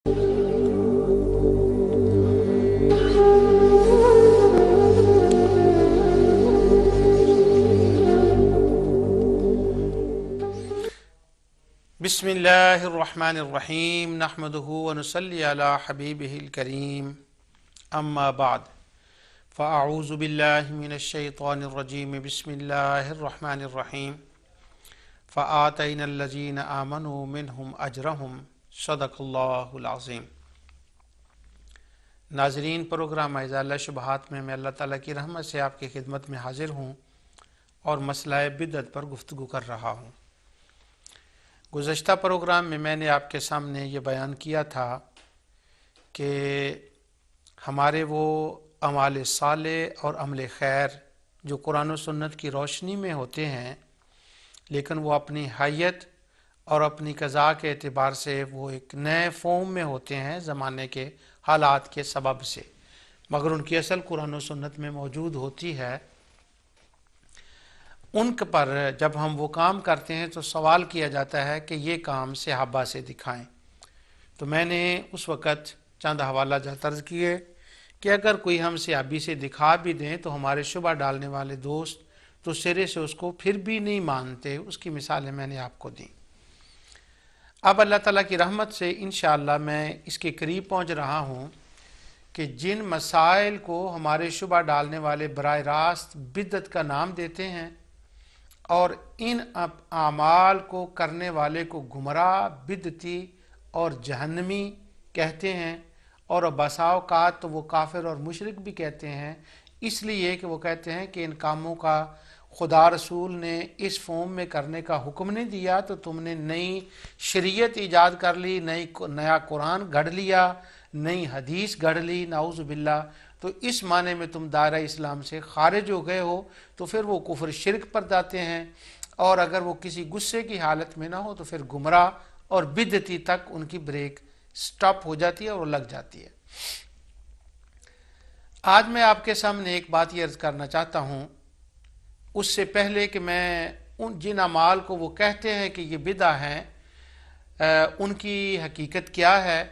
بسم اللہ الرحمن الرحیم نحمدہ ونصلی علی حبیبہ الکریم اما بعد فاعوذ باللہ من الشیطان الرجیم بسم اللہ الرحمن الرحیم فآتینا الذین آمنوا منہم اجرہم صدق اللہ العظیم۔ ناظرین، پروگرام ازالہ شبہات میں اللہ تعالیٰ کی رحمت سے آپ کی خدمت میں حاضر ہوں اور مسئلہ بدعت پر گفتگو کر رہا ہوں۔ گزشتہ پروگرام میں میں نے آپ کے سامنے یہ بیان کیا تھا کہ ہمارے وہ اعمال صالح اور عمل خیر جو قرآن و سنت کی روشنی میں ہوتے ہیں، لیکن وہ اپنی حیت اور اپنی قضاء کے اعتبار سے وہ ایک نئے فارم میں ہوتے ہیں زمانے کے حالات کے سبب سے، مگر ان کی اصل قرآن و سنت میں موجود ہوتی ہے۔ ان پر جب ہم وہ کام کرتے ہیں تو سوال کیا جاتا ہے کہ یہ کام صحابہ سے دکھائیں۔ تو میں نے اس وقت چند حوالہ جات عرض کیے کہ اگر کوئی ہم صحابی سے دکھا بھی دیں تو ہمارے شبہ ڈالنے والے دوست تو سرے سے اس کو پھر بھی نہیں مانتے۔ اس کی مثالیں میں نے آپ کو دیں۔ اب اللہ تعالیٰ کی رحمت سے انشاءاللہ میں اس کے قریب پہنچ رہا ہوں کہ جن مسائل کو ہمارے شبہ ڈالنے والے براہ راست بدعت کا نام دیتے ہیں اور ان اعمال کو کرنے والے کو گمراہ، بدعتی اور جہنمی کہتے ہیں، اور بسا اوقات تو وہ کافر اور مشرک بھی کہتے ہیں، اس لیے کہ وہ کہتے ہیں کہ ان کاموں کا خدا رسول نے اس فارم میں کرنے کا حکم نہیں دیا، تو تم نے نئی شریعت ایجاد کر لی، نیا قرآن گھڑ لیا، نئی حدیث گھڑ لی، نعوذ باللہ، تو اس معنی میں تم دائرہ اسلام سے خارج ہو گئے ہو۔ تو پھر وہ کفر شرک پر جاتے ہیں، اور اگر وہ کسی غصے کی حالت میں نہ ہو تو پھر گمراہ اور بدعتی تک ان کی بریک سٹاپ ہو جاتی ہے اور لگ جاتی ہے۔ آج میں آپ کے سامنے ایک بات یہ عرض کرنا چاہتا ہوں، اس سے پہلے کہ میں ان جن اعمال کو وہ کہتے ہیں کہ یہ بدعہ ہیں، ان کی حقیقت کیا ہے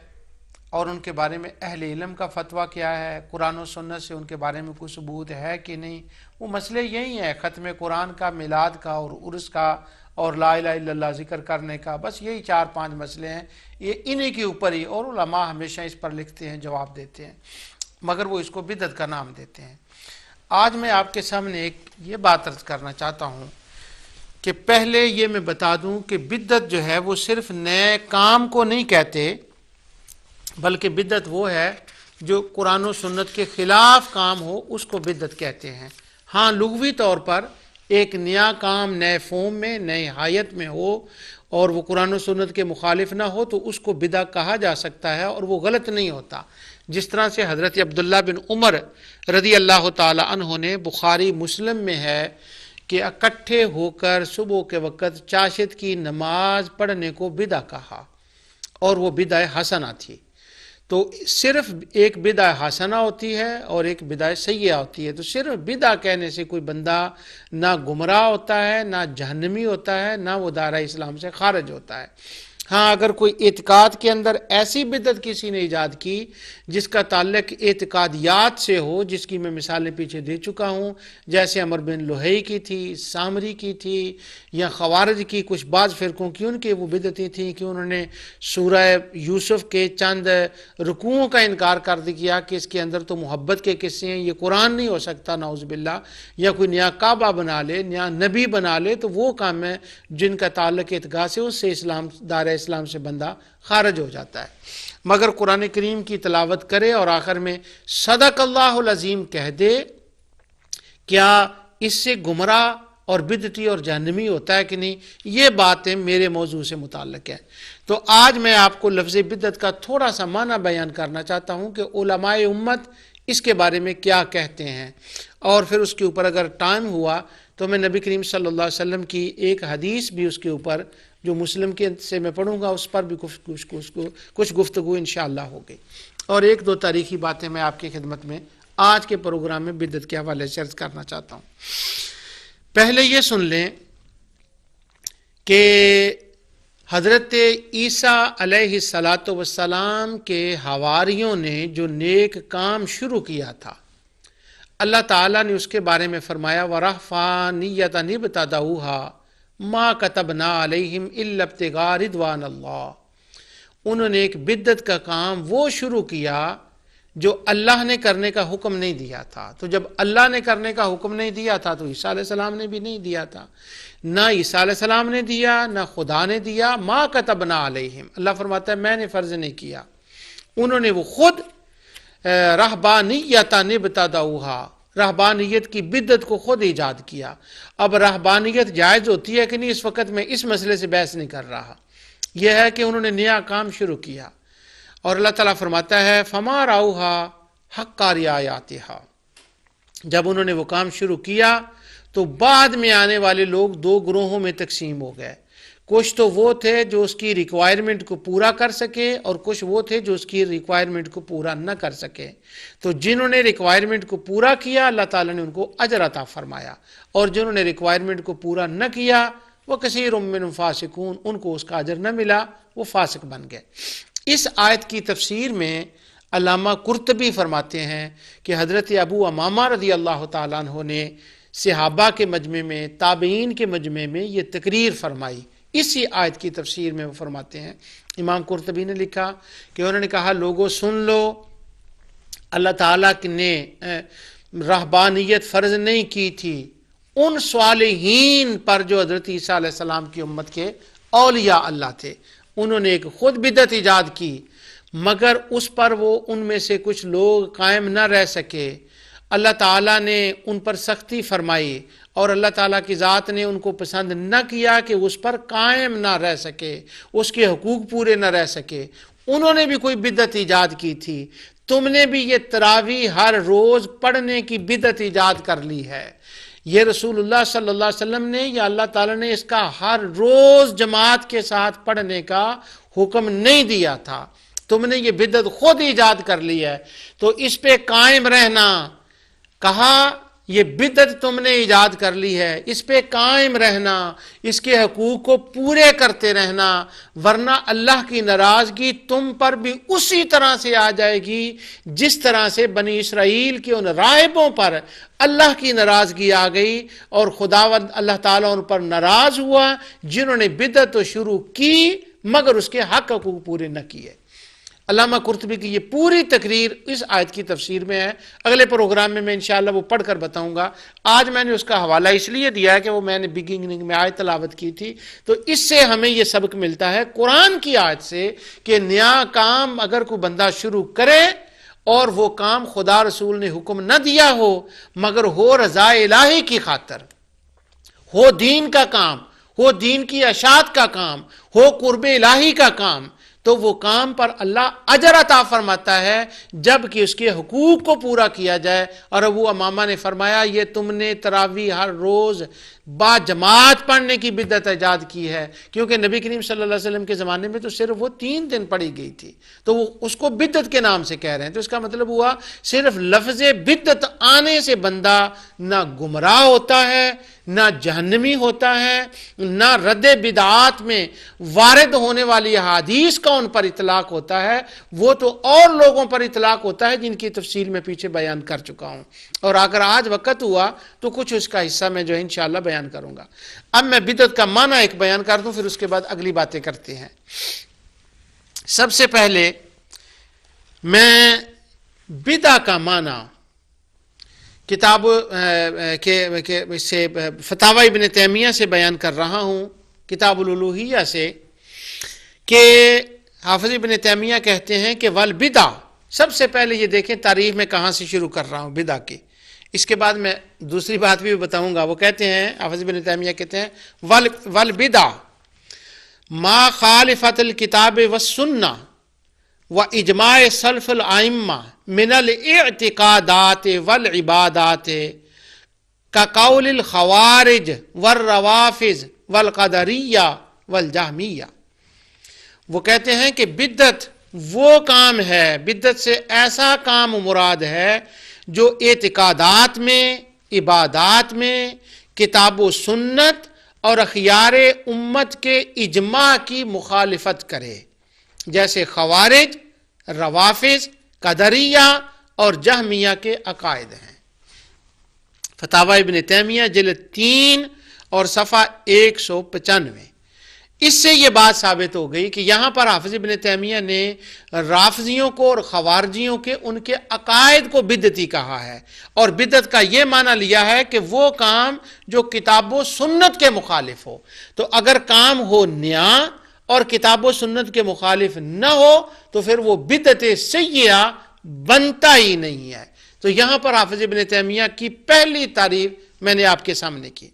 اور ان کے بارے میں اہل علم کا فتویٰ کیا ہے، قرآن و سنت سے ان کے بارے میں کوئی ثبوت ہے کہ نہیں، وہ مسئلے یہی ہیں، ختم قرآن کا، میلاد کا اور عرس کا اور لا الہ الا اللہ ذکر کرنے کا، بس یہی 4-5 مسئلے ہیں، یہ انہی کے اوپر ہی، اور علماء ہمیشہ اس پر لکھتے ہیں، جواب دیتے ہیں، مگر وہ اس کو بدعت کا نام دیتے ہیں۔ آج میں آپ کے سامنے ایک یہ بات عرض کرنا چاہتا ہوں کہ پہلے یہ میں بتا دوں کہ بدعت جو ہے وہ صرف نئے کام کو نہیں کہتے، بلکہ بدعت وہ ہے جو قرآن و سنت کے خلاف کام ہو، اس کو بدعت کہتے ہیں۔ ہاں، لغوی طور پر ایک نیا کام نئے فارم میں، نئے حیت میں ہو اور وہ قرآن و سنت کے مخالف نہ ہو تو اس کو بدعت کہا جا سکتا ہے، اور وہ غلط نہیں ہوتا۔ جس طرح سے حضرت عبداللہ بن عمر رضی اللہ تعالی عنہ نے، بخاری مسلم میں ہے کہ اکٹھے ہو کر صبح کے وقت چاشت کی نماز پڑھنے کو بدعت کہا، اور وہ بدعت حسنہ تھی۔ تو صرف ایک بدعت حسنہ ہوتی ہے اور ایک بدعت سیئہ ہوتی ہے۔ تو صرف بدعت کہنے سے کوئی بندہ نہ گمراہ ہوتا ہے، نہ جہنمی ہوتا ہے، نہ وہ دائرہ اسلام سے خارج ہوتا ہے۔ ہاں، اگر کوئی اعتقاد کے اندر ایسی بدعت کسی نے ایجاد کی جس کا تعلق اعتقادیات سے ہو، جس کی میں مثالیں پیچھے دے چکا ہوں، جیسے عمر بن لوہی کی تھی، سامری کی تھی، یا خوارج کی کچھ بعض فرقوں کی، ان کے وہ بدعتیں تھیں کہ انہوں نے سورہ یوسف کے چند رکوعوں کا انکار کر دیا کہ اس کے اندر تو محبت کے قصے ہیں، یہ قرآن نہیں ہو سکتا، نعوذ باللہ، یا کوئی نیا کعبہ بنا لے، نیا نبی بنا لے، تو وہ کام ہے جن کا تعلق اعتقاد سے، اس سے دائرہ اسلام سے بندہ خارج ہو جاتا ہے۔ مگر قرآن کریم کی تلاوت کرے اور آخر میں صدق اللہ العظیم کہہ دے، کیا اس سے گمراہ اور بدعتی اور جہنمی ہوتا ہے کہ نہیں؟ یہ باتیں میرے موضوع سے متعلق ہے۔ تو آج میں آپ کو لفظ بدعت کا تھوڑا سا معنی بیان کرنا چاہتا ہوں کہ علماء امت اس کے بارے میں کیا کہتے ہیں، اور پھر اس کے اوپر اگر ٹائم ہوا تو میں نبی کریم صلی اللہ علیہ وسلم کی ایک حدیث بھی اس کے اوپر جو مسلم کے سے میں پڑھوں گا، اس پر بھی کچھ گفتگو انشاءاللہ ہوگی، اور 1-2 تاریخی باتیں میں آپ کی خدمت میں آج کے پروگرام میں بدعت کے حوالے سے عرض کرنا چاہتا ہوں۔ پہلے یہ سن لیں کہ حضرت عیسیٰ علیہ الصلاۃ والسلام کے حواریوں نے جو نیک کام شروع کیا تھا، اللہ تعالیٰ نے اس کے بارے میں فرمایا وَرَحْفَانِيَّةً ابْتَدَعُوهَا مَا كَتَبْنَا عَلَيْهِمْ إِلَّا ابْتِغَاءَ رِضْوَانِ اللَّهِ۔ انہوں نے ایک بدعت کا کام وہ شروع کیا جو اللہ نے کرنے کا حکم نہیں دیا تھا۔ تو جب اللہ نے کرنے کا حکم نہیں دیا تھا تو عیسیٰ علیہ السلام نے بھی نہیں دیا تھا، نہ عیسیٰ علیہ السلام نے دیا نہ خدا نے دیا۔ ما کتبنا علیہم، اللہ فرماتا ہے میں نے فرض نہیں کیا، انہوں نے وہ خود رہبانیت ابتدعوہا، رہبانیت کی بدعت کو خود ایجاد کیا۔ اب رہبانیت جائز ہوتی ہے کہ نہیں، اس وقت میں اس مسئلے سے بحث نہیں کر رہا، یہ ہے کہ انہوں نے نیا کام شروع کیا، اور اللہ تعالیٰ فرماتا ہے فما رعوہا حق رعایتہا، جب انہوں نے وہ کام شروع کیا تو بعد میں آنے والے لوگ دو گروہوں میں تقسیم ہو گئے، کچھ تو وہ تھے جو اس کی ریکوائرمنٹ کو پورا کر سکے اور کچھ وہ تھے جو اس کی ریکوائرمنٹ کو پورا نہ کر سکے۔ تو جنہوں نے ریکوائرمنٹ کو پورا کیا اللہ تعالیٰ نے ان کو اجر عطا فرمایا، اور جنہوں نے ریکوائرمنٹ کو پورا نہ کیا وہ کثیر منہم فاسقون، ان کو اس کا اجر نہ ملا، وہ فاسق بن گئے۔ اس آیت کی تفسیر میں علامہ قرطبی فرماتے ہیں کہ حضرت ابو امامہ رضی اللہ تعالیٰ عنہ نے صحابہ کے مجمع میں، تابعین کے مجمع میں یہ تقریر فرمائی۔ اسی آیت کی تفسیر میں وہ فرماتے ہیں، امام قرطبی نے لکھا کہ انہوں نے کہا لوگوں سن لو، اللہ تعالیٰ نے رہبانیت فرض نہیں کی تھی ان صالحین پر جو حضرت عیسیٰ علیہ السلام کی امت کے اولیاء اللہ تھے، انہوں نے ایک خود بدعت ایجاد کی، مگر اس پر وہ ان میں سے کچھ لوگ قائم نہ رہ سکے، اللہ تعالیٰ نے ان پر سختی فرمائی، اور اللہ تعالیٰ کی ذات نے ان کو پسند نہ کیا کہ اس پر قائم نہ رہ سکے، اس کے حقوق پورے نہ رہ سکے، انہوں نے بھی کوئی بدعت ایجاد کی تھی، تم نے بھی یہ تراویح ہر روز پڑھنے کی بدعت ایجاد کر لی ہے۔ یہ رسول اللہ صلی اللہ علیہ وسلم نے یا اللہ تعالیٰ نے اس کا ہر روز جماعت کے ساتھ پڑھنے کا حکم نہیں دیا تھا، تم نے یہ بدعت خود ایجاد کر لی ہے، تو اس پہ قائم رہنا، کہا یہ بدعت تم نے ایجاد کر لی ہے، اس پہ قائم رہنا، اس کے حقوق کو پورے کرتے رہنا، ورنہ اللہ کی ناراضگی تم پر بھی اسی طرح سے آ جائے گی جس طرح سے بنی اسرائیل کے ان راہبوں پر اللہ کی ناراضگی آ گئی، اور خداوند اللہ تعالیٰ ان پر ناراض ہوا جنہوں نے بدعت شروع کی مگر اس کے حقوق پورے نہ کیے۔ علامہ قرطبی کی یہ پوری تقریر اس آیت کی تفسیر میں ہے، اگلے پروگرام میں انشاءاللہ وہ پڑھ کر بتاؤں گا۔ آج میں نے اس کا حوالہ اس لیے دیا ہے کہ وہ میں نے بگننگ میں آیت تلاوت کی تھی، تو اس سے ہمیں یہ سبق ملتا ہے قرآن کی آیت سے کہ نیا کام اگر کوئی بندہ شروع کرے اور وہ کام خدا رسول نے حکم نہ دیا ہو مگر ہو رضا الہی کی خاطر، ہو دین کا کام، ہو دین کی اشاعت کا کام، ہو قرب الہی کا کام، تو وہ کام پر اللہ اجر عطا فرماتا ہے جب کہ اس کے حقوق کو پورا کیا جائے۔ اور ابو امامہ نے فرمایا یہ تم نے تراویح ہر روز با جماعت پڑھنے کی بدعت ایجاد کی ہے، کیونکہ نبی کریم صلی اللہ علیہ وسلم کے زمانے میں تو صرف وہ 3 دن پڑھی گئی تھی، تو وہ اس کو بدعت کے نام سے کہہ رہے ہیں، تو اس کا مطلب ہوا صرف لفظ بدعت آنے سے بندہ نہ گمراہ ہوتا ہے، نہ جہنمی ہوتا ہے، نہ رد بدعات میں وارد ہونے والی احادیث کا ان پر اطلاق ہوتا ہے، وہ تو اور لوگوں پر اطلاق ہوتا ہے جن کی تفصیل میں پیچھے بیان کر چکا ہوں، اور اگر آج وقت ہوا تو کچھ اس کا حصہ میں جو ہے انشاءاللہ بیان کروں گا۔ اب میں بدعت کا معنی ایک بیان کر دوں، پھر اس کے بعد اگلی باتیں کرتے ہیں۔ سب سے پہلے میں بدعہ کا معنی کتاب سے فتاوی ابن تیمیہ سے بیان کر رہا ہوں، کتاب الالوہیہ سے، کہ حافظ ابن تیمیہ کہتے ہیں کہ والبدع، سب سے پہلے یہ دیکھیں تاریخ میں کہاں سے شروع کر رہا ہوں بدعہ کی، اس کے بعد میں دوسری بات بھی بتاؤں گا۔ وہ کہتے ہیں، حافظ ابن تیمیہ کہتے ہیں والبدع ما خالفت الکتاب والسنہ واجماع سلف الائمہ من الاعتقادات والعبادات کقول الخوارج والروافض والقدریہ والجہمیہ۔ وہ کہتے ہیں کہ بدعت وہ کام ہے، بدعت سے ایسا کام مراد ہے جو اعتقادات میں، عبادات میں، کتاب و سنت اور اخیار امت کے اجماع کی مخالفت کرے، جیسے خوارج، روافض، قدریہ اور جہمیہ کے عقائد ہیں۔ فتاوی ابن تیمیہ جلد 3 اور صفحہ 195۔ اس سے یہ بات ثابت ہو گئی کہ یہاں پر حافظ ابن تیمیہ نے رافضیوں کو اور خوارجیوں کے ان کے عقائد کو بدعتی کہا ہے، اور بدعت کا یہ معنی لیا ہے کہ وہ کام جو کتاب و سنت کے مخالف ہو۔ تو اگر کام ہو نیا اور کتاب و سنت کے مخالف نہ ہو تو پھر وہ بدعت سیئہ بنتا ہی نہیں ہے۔ تو یہاں پر حافظ ابن تیمیہ کی پہلی تعریف میں نے آپ کے سامنے کی۔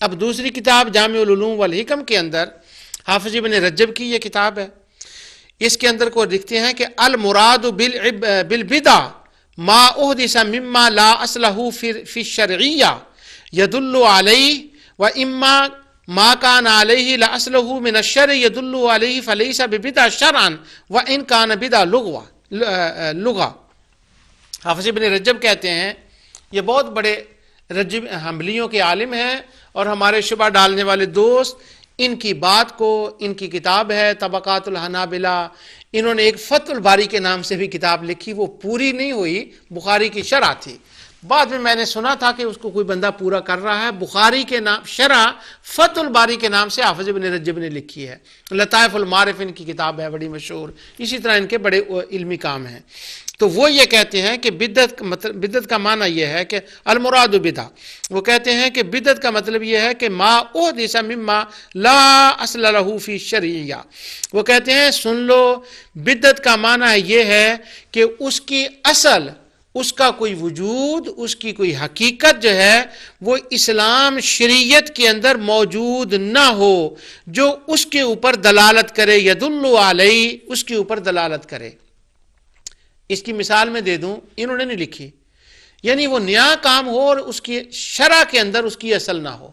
اب دوسری کتاب جامع العلوم والحکم کے اندر حافظ ابن رجب کی یہ کتاب ہے، اس کے اندر کو لکھتے ہیں کہ المراد بالبدع ما احدث مما لا اصل له في الشرعیہ يدل علیہ واما ما كان علیہ لا اصل له من الشرع يدل علیہ فليس ببدع شرعا وان كان بدع لغہ۔ حافظ ابن رجب کہتے ہیں، یہ بہت بڑے رجب حنبلیوں کے عالم ہیں اور ہمارے شبہ ڈالنے والے دوست ان کی بات کو، ان کی کتاب ہے طبقات الحنابلہ، انہوں نے ایک فتح الباری کے نام سے بھی کتاب لکھی، وہ پوری نہیں ہوئی، بخاری کی شرح تھی۔ بعد میں نے سنا تھا کہ اس کو کوئی بندہ پورا کر رہا ہے، بخاری کے نام شرح فتح الباری کے نام سے حافظ ابن رجب نے لکھی ہے۔ لطائف المعارف ان کی کتاب ہے بڑی مشہور، اسی طرح ان کے بڑے علمی کام ہیں۔ تو وہ یہ کہتے ہیں کہ بدعت کا معنی یہ ہے کہ المراد بدع، وہ کہتے ہیں کہ بدعت کا مطلب یہ ہے کہ ما احدث مما لا اصل له فی الشرعیہ۔ وہ کہتے ہیں سن لو، بدعت کا معنی یہ ہے کہ اس کی اصل، اس کا کوئی وجود، اس کی کوئی حقیقت جو ہے وہ اسلام شریعت کے اندر موجود نہ ہو، جو اس کے اوپر دلالت کرے، یدل علیہ، اس کے اوپر دلالت کرے۔ اس کی مثال میں دے دوں، انہوں نے نہیں لکھی، یعنی وہ نیا کام ہو اور اس کی شرع کے اندر اس کی اصل نہ ہو۔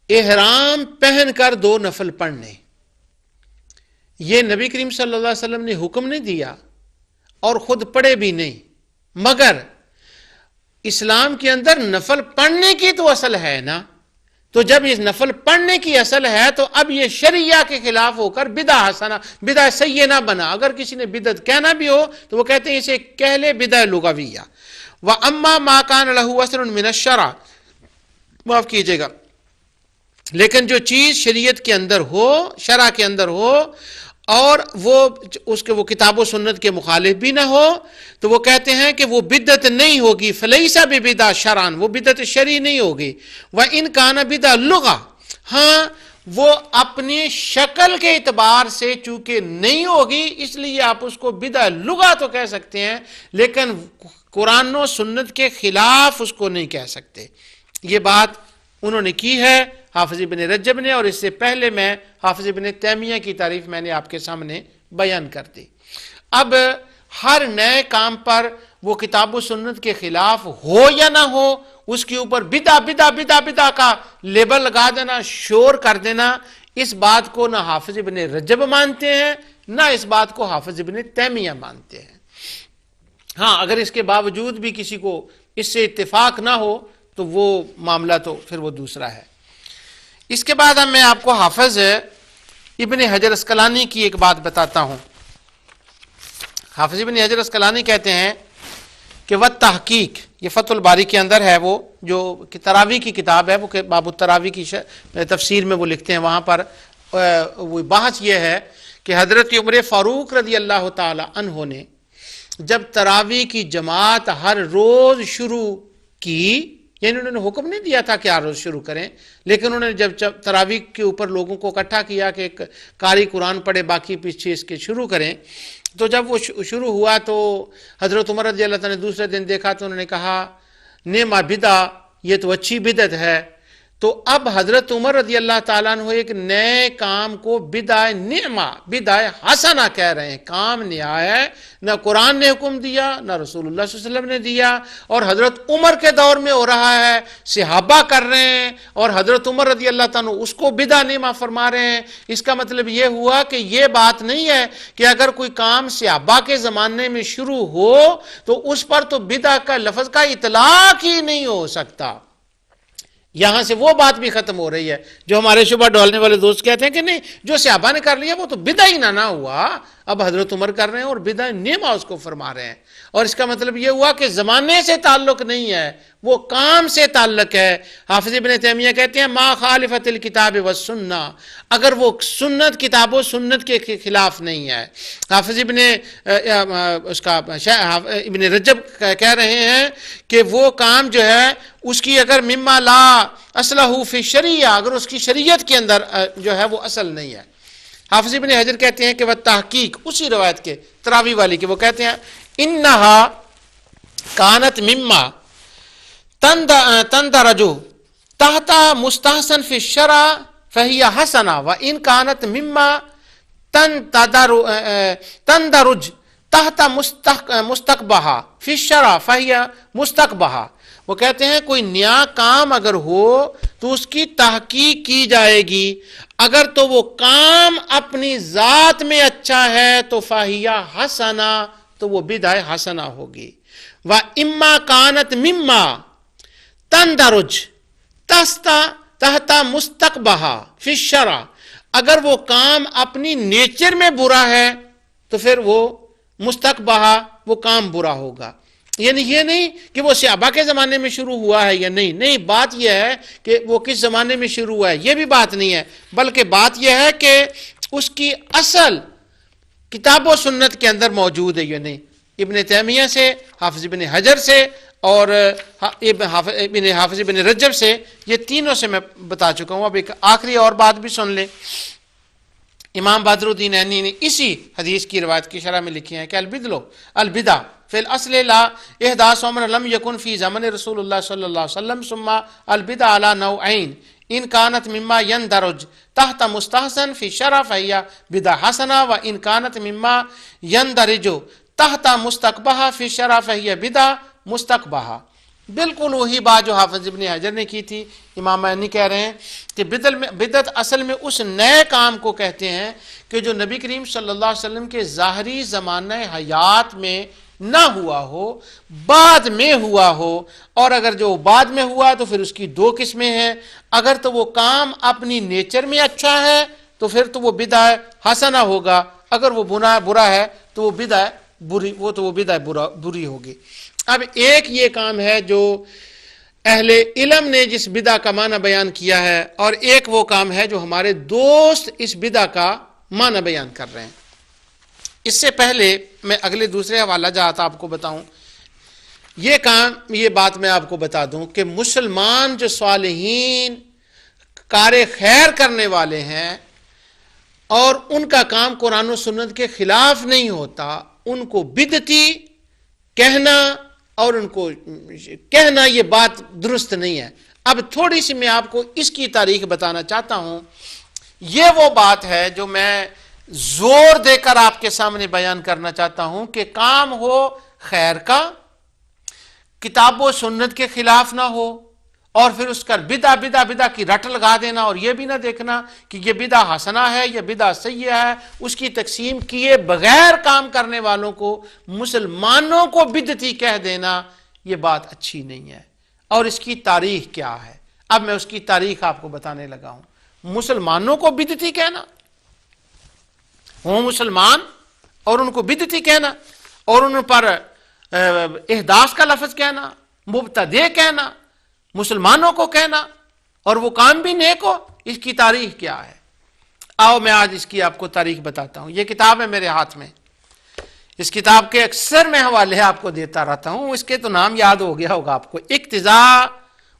احرام پہن کر 2 نفل پڑھنے، یہ نبی کریم صلی اللہ علیہ وسلم نے حکم نہیں دیا اور خود پڑھے بھی نہیں، مگر اسلام کے اندر نفل پڑھنے کی تو اصل ہے نا، تو جب اس نفل پڑھنے کی اصل ہے تو اب یہ شریعہ کے خلاف ہو کر بدعہ حسنہ، بدعہ سیئہ نہ بنا۔ اگر کسی نے بدعت کہنا بھی ہو تو وہ کہتے ہیں اسے کہہ لے بدعہ لغویہ۔ وَأَمَّا مَا كَانَ لَهُ أَصْلٌ مِنَ الشَّرْعِ، معاف کیجئے گا، لیکن جو چیز شریعت کے اندر ہو، شرع کے اندر ہو، اور وہ اس کے وہ کتاب و سنت کے مخالف بھی نہ ہو، تو وہ کہتے ہیں کہ وہ بدعت نہیں ہوگی، فلیس ببدع شرعن، وہ بدعت شرعی نہیں ہوگی۔ وَإِن كَانَ بِدعَ لُغَةً، ہاں وہ اپنی شکل کے اعتبار سے چونکہ نہیں ہوگی اس لیے آپ اس کو بدعہ لغہ تو کہہ سکتے ہیں، لیکن قرآن و سنت کے خلاف اس کو نہیں کہہ سکتے۔ یہ بات انہوں نے کی ہے حافظ ابن رجب نے، اور اس سے پہلے میں حافظ ابن تیمیہ کی تعریف میں نے آپ کے سامنے بیان کر دی۔ اب ہر نئے کام پر وہ کتاب و سنت کے خلاف ہو یا نہ ہو، اس کے اوپر بدعہ بدعہ بدعہ بدعہ کا لیبل لگا دینا، شور کر دینا، اس بات کو نہ حافظ ابن رجب مانتے ہیں نہ اس بات کو حافظ ابن تیمیہ مانتے ہیں۔ ہاں اگر اس کے باوجود بھی کسی کو اس سے اتفاق نہ ہو تو وہ معاملہ تو پھر وہ دوسرا ہے۔ اس کے بعد میں آپ کو حافظ ابن حجر اسقلانی کی ایک بات بتاتا ہوں۔ حافظ ابن حجر اسقلانی کہتے ہیں کہ وہ تحقیق، یہ فتح الباری کے اندر ہے، وہ جو تراویح کی کتاب ہے، وہ باب التراویح کی تفسیر میں وہ لکھتے ہیں، وہاں پر وہ بحث یہ ہے کہ حضرت عمر فاروق رضی اللہ تعالی عنہ نے جب تراویح کی جماعت ہر روز شروع کی، یعنی انہوں نے حکم نہیں دیا تھا کہ ہر روز شروع کریں، لیکن انہوں نے جب تراویح کے اوپر لوگوں کو اکٹھا کیا کہ ایک قاری قرآن پڑھے باقی پیچھے اس کے شروع کریں، تو جب وہ شروع ہوا تو حضرت عمر رضی اللہ تعالیٰ نے دوسرے دن دیکھا تو انہوں نے کہا نعمہ بدعہ، یہ تو اچھی بدعت ہے۔ تو اب حضرت عمر رضی اللہ تعالیٰ عنہ ایک نئے کام کو بدعہ نعمہ، بدعہ حسنہ کہہ رہے ہیں۔ کام نیا ہے، نہ قرآن نے حکم دیا نہ رسول اللہ صلی اللہ علیہ وسلم نے دیا، اور حضرت عمر کے دور میں ہو رہا ہے، صحابہ کر رہے ہیں، اور حضرت عمر رضی اللہ تعالیٰ اس کو بدعہ نعمہ فرما رہے ہیں۔ اس کا مطلب یہ ہوا کہ یہ بات نہیں ہے کہ اگر کوئی کام صحابہ کے زمانے میں شروع ہو تو اس پر تو بدعہ کا لفظ کا اطلاق ہی نہیں ہو سکتا۔ یہاں سے وہ بات بھی ختم ہو رہی ہے جو ہمارے شبہ ڈالنے والے دوست کہتے ہیں کہ نہیں جو صحابہ نے کر لیا وہ تو بدعہ ہی نہ ہوا، اب حضرت عمر کر رہے ہیں اور بدعہ نیما اس کو فرما رہے ہیں، اور اس کا مطلب یہ ہوا کہ زمانے سے تعلق نہیں ہے، وہ کام سے تعلق ہے۔ حافظ ابن تیمیہ کہتے ہیں ما خالفت الکتاب والسنہ، اگر وہ سنت کتاب و سنت کے خلاف نہیں ہے۔ حافظ ابن رجب کہہ رہے ہیں کہ وہ کام جو ہے اس کی اگر مما لا اصلہ فی شریعہ، اگر اس کی شریعت کے اندر جو ہے وہ اصل نہیں ہے۔ حافظ ابن حجر کہتے ہیں کہ وہ تحقیق اسی روایت کے تراوی والی کے، وہ کہتے ہیں انہا کانت مما تندرج تحت مستحسن فی الشرع فہی حسنہ وان کانت مما تندرج تحت مستقبہ فی الشرع فہی مستقبہ۔ وہ کہتے ہیں کوئی نیا کام اگر ہو تو اس کی تحقیق کی جائے گی، اگر تو وہ کام اپنی ذات میں اچھا ہے تو فاہیہ حسنہ، تو وہ بدعہ حسنہ ہوگی۔ وَإِمَّا كَانَتْ مِمَّا تَنْدَرُجْ تحت مستقبہ فی الشرع، اگر وہ کام اپنی نیچر میں برا ہے تو پھر وہ مستقبہ، وہ کام برا ہوگا۔ یعنی یہ نہیں کہ وہ صحابہ کے زمانے میں شروع ہوا ہے یا نہیں، بات یہ ہے کہ وہ کس زمانے میں شروع ہوا ہے یہ بھی بات نہیں ہے، بلکہ بات یہ ہے کہ اس کی اصل کتاب و سنت کے اندر موجود ہے یا نہیں۔ ابن تیمیہ سے، حافظ ابن حجر سے اور حافظ ابن رجب سے، یہ تینوں سے میں بتا چکا ہوں۔ اب ایک آخری اور بات بھی سن لیں۔ امام بدر الدین عینی نے اسی حدیث کی روایت کی شرح میں لکھی ہے کہ البدع فی الاصل لا احداث امر لم یکن فی زمن رسول اللہ صلی اللہ علیہ وسلم ثم البدع علی نوعین ان کانت مما یندرج تحت مستحسن فی شرع فہی بدع حسنہ و ان کانت مما یندرج تحت مستقبہ فی شرع فہی بدع مستقبہ۔ بالکل وہی بات جو حافظ ابن حجر نے کی تھی، امام عینی کہہ رہے ہیں کہ بدعت اصل میں اس نئے کام کو کہتے ہیں کہ جو نبی کریم صلی اللہ علیہ وسلم کے ظاہری زمانہ حیات میں نہ ہوا ہو، بعد میں ہوا ہو، اور اگر جو بعد میں ہوا تو پھر اس کی دو قسمیں ہیں، اگر تو وہ کام اپنی نیچر میں اچھا ہے تو پھر تو وہ بدعہ حسنہ ہوگا، اگر وہ برا ہے تو وہ بدعہ بری ہوگی۔ اب ایک یہ کام ہے جو اہل علم نے جس بدعہ کا معنی بیان کیا ہے، اور ایک وہ کام ہے جو ہمارے دوست اس بدعہ کا معنی بیان کر رہے ہیں۔ اس سے پہلے میں اگلے دوسرے حوالہ جات آپ کو بتاؤں، یہ بات میں آپ کو بتا دوں کہ مسلمان جو صالحین کار خیر کرنے والے ہیں اور ان کا کام قرآن و سنت کے خلاف نہیں ہوتا، ان کو بدعتی کہنا اور ان کو کہنا یہ بات درست نہیں ہے۔ اب تھوڑی سی میں آپ کو اس کی تاریخ بتانا چاہتا ہوں۔ یہ وہ بات ہے جو میں زور دے کر آپ کے سامنے بیان کرنا چاہتا ہوں کہ کام ہو خیر کا، کتاب و سنت کے خلاف نہ ہو، اور پھر اس کا بدعہ کی رٹ لگا دینا، اور یہ بھی نہ دیکھنا کہ یہ بدعہ حسنہ ہے یا بدعہ سیئہ ہے، اس کی تقسیم کیے بغیر کام کرنے والوں کو، مسلمانوں کو بدعتی کہہ دینا، یہ بات اچھی نہیں ہے۔ اور اس کی تاریخ کیا ہے، اب میں اس کی تاریخ آپ کو بتانے لگا ہوں۔ مسلمانوں کو بدعتی کہنا، وہ مسلمان اور ان کو بدعتی کہنا، اور ان پر احداث کا لفظ کہنا، مبتدع کہنا، مسلمانوں کو کہنا، اور وہ کام بھی نیک ہو، اس کی تاریخ کیا ہے؟ آؤ میں آج اس کی آپ کو تاریخ بتاتا ہوں۔ یہ کتاب ہے میرے ہاتھ میں، اس کتاب کے اکثر میں حوالے آپ کو دیتا رہتا ہوں، اس کے تو نام یاد ہو گیا ہوگا آپ کو، اقتضاء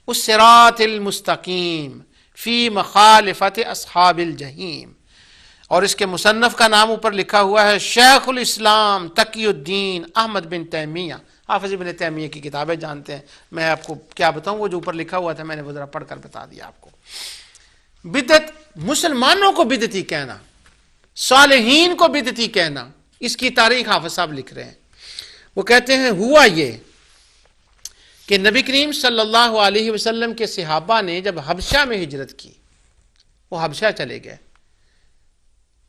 الصراط المستقیم فی مخالفت اصحاب الجحیم، اور اس کے مصنف کا نام اوپر لکھا ہوا ہے شیخ الاسلام تقی الدین احمد بن تیمیہ۔ حافظ ابن تیمیہ کی کتابیں جانتے ہیں، میں آپ کو کیا بتاؤں، وہ جو اوپر لکھا ہوا تھا میں نے وہ ذرا پڑھ کر بتا دیا آپ کو۔ بدعت، مسلمانوں کو بدعتی کہنا، صالحین کو بدعتی کہنا، اس کی تاریخ حافظ صاحب لکھ رہے ہیں۔ وہ کہتے ہیں ہوا یہ کہ نبی کریم صلی اللہ علیہ وسلم کے صحابہ نے جب حبشہ میں ہجرت کی، وہ حبشہ چلے گئے،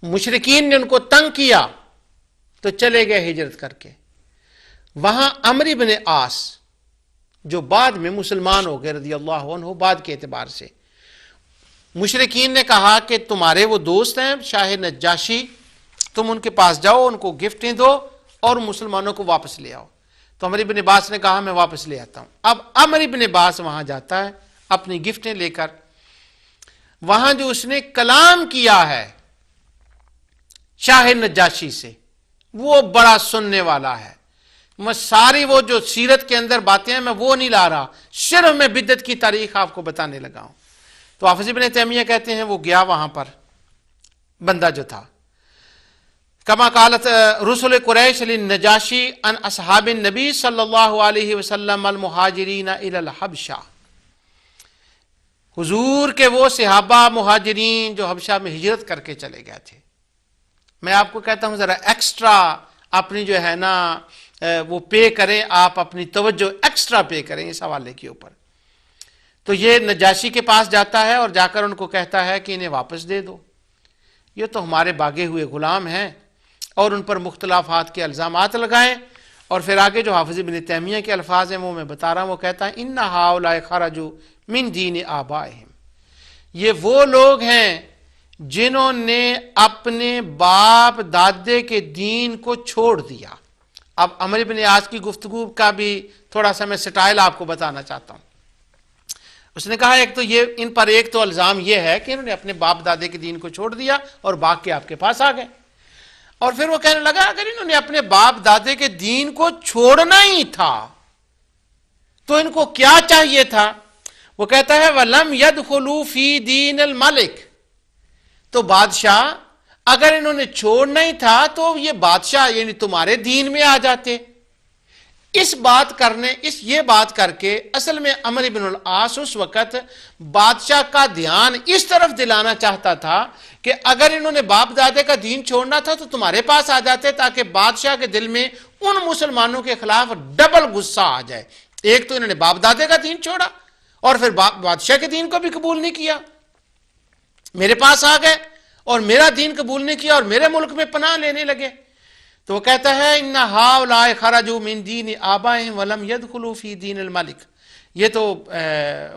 مشرکین نے ان کو تنگ کیا تو چلے گئے ہجرت کر کے۔ وہاں عمرو بن عاص جو بعد میں مسلمان ہو گئے رضی اللہ عنہ بعد کے اعتبار سے. مشرکین نے کہا کہ تمہارے وہ دوست ہیں شاہ نجاشی، تم ان کے پاس جاؤ، ان کو گفٹیں دو اور مسلمانوں کو واپس لے آؤ. تو عمر بن عباس نے کہا میں واپس لے آتا ہوں. اب عمر بن عباس وہاں جاتا ہے اپنی گفٹیں لے کر. وہاں جو اس نے کلام کیا ہے شاہ نجاشی سے وہ بڑا سننے والا ہے. میں ساری وہ جو سیرت کے اندر باتیں ہیں میں وہ نہیں لا رہا، صرف میں بدعت کی تاریخ آپ کو بتانے لگا ہوں. تو حافظ ابن تیمیہ کہتے ہیں وہ گیا وہاں پر بندہ جو تھا، کما قالت رسل قریش للنجاشی ان اصحاب النبی صلی اللہ علیہ وسلم المہاجرین الی الحبشہ. حضور کے وہ صحابہ مہاجرین جو حبشہ میں ہجرت کر کے چلے گئے تھے. میں آپ کو کہتا ہوں ذرا ایکسٹرا اپنی جو ہے نا وہ پے کریں، آپ اپنی توجہ ایکسٹرا پے کریں اس حوالے کے اوپر. تو یہ نجاشی کے پاس جاتا ہے اور جا کر ان کو کہتا ہے کہ انہیں واپس دے دو، یہ تو ہمارے باغے ہوئے غلام ہیں، اور ان پر مختلفات کے الزامات لگائیں. اور پھر آگے جو حافظ ابن تیمیہ کے الفاظ ہیں وہ میں بتا رہا ہوں. وہ کہتا ہے ان ہؤلاء خرجوا من دین آبائہم، یہ وہ لوگ ہیں جنہوں نے اپنے باپ دادے کے دین کو چھوڑ دیا. اب عمر بن عاص کی گفتگو کا بھی تھوڑا سا میں سٹائل آپ کو بتانا چاہتا ہوں. اس نے کہا ایک تو یہ ان پر ایک تو الزام یہ ہے کہ انہوں نے اپنے باپ دادے کے دین کو چھوڑ دیا اور باغ کے آپ کے پاس آ گئے. اور پھر وہ کہنے لگا اگر انہوں نے اپنے باپ دادے کے دین کو چھوڑنا ہی تھا تو ان کو کیا چاہیے تھا؟ وہ کہتا ہے وَلَمْ يَدْخُلُوا فِي دِينِ الْمَلِكِ، تو بادشاہ اگر انہوں نے چھوڑنا ہی تھا تو یہ بادشاہ یعنی تمہارے دین میں آ جاتے. یہ بات کر کے اصل میں عمر بن العاص اس وقت بادشاہ کا دھیان اس طرف دلانا چاہتا تھا کہ اگر انہوں نے باپ دادے کا دین چھوڑنا تھا تو تمہارے پاس آ جاتے، تاکہ بادشاہ کے دل میں ان مسلمانوں کے خلاف ڈبل غصہ آ جائے. ایک تو انہوں نے باپ دادے کا دین چھوڑا اور پھر بادشاہ کے دین کو بھی قبول نہیں کیا، میرے پاس آ گئے اور میرا دین قبول نہیں کیا اور میرے ملک میں پناہ لینے لگے. تو وہ کہتا ہے ان ہؤلاء خرجوا من دین آبائہم ولم يدخلوا فی دین الملک. یہ تو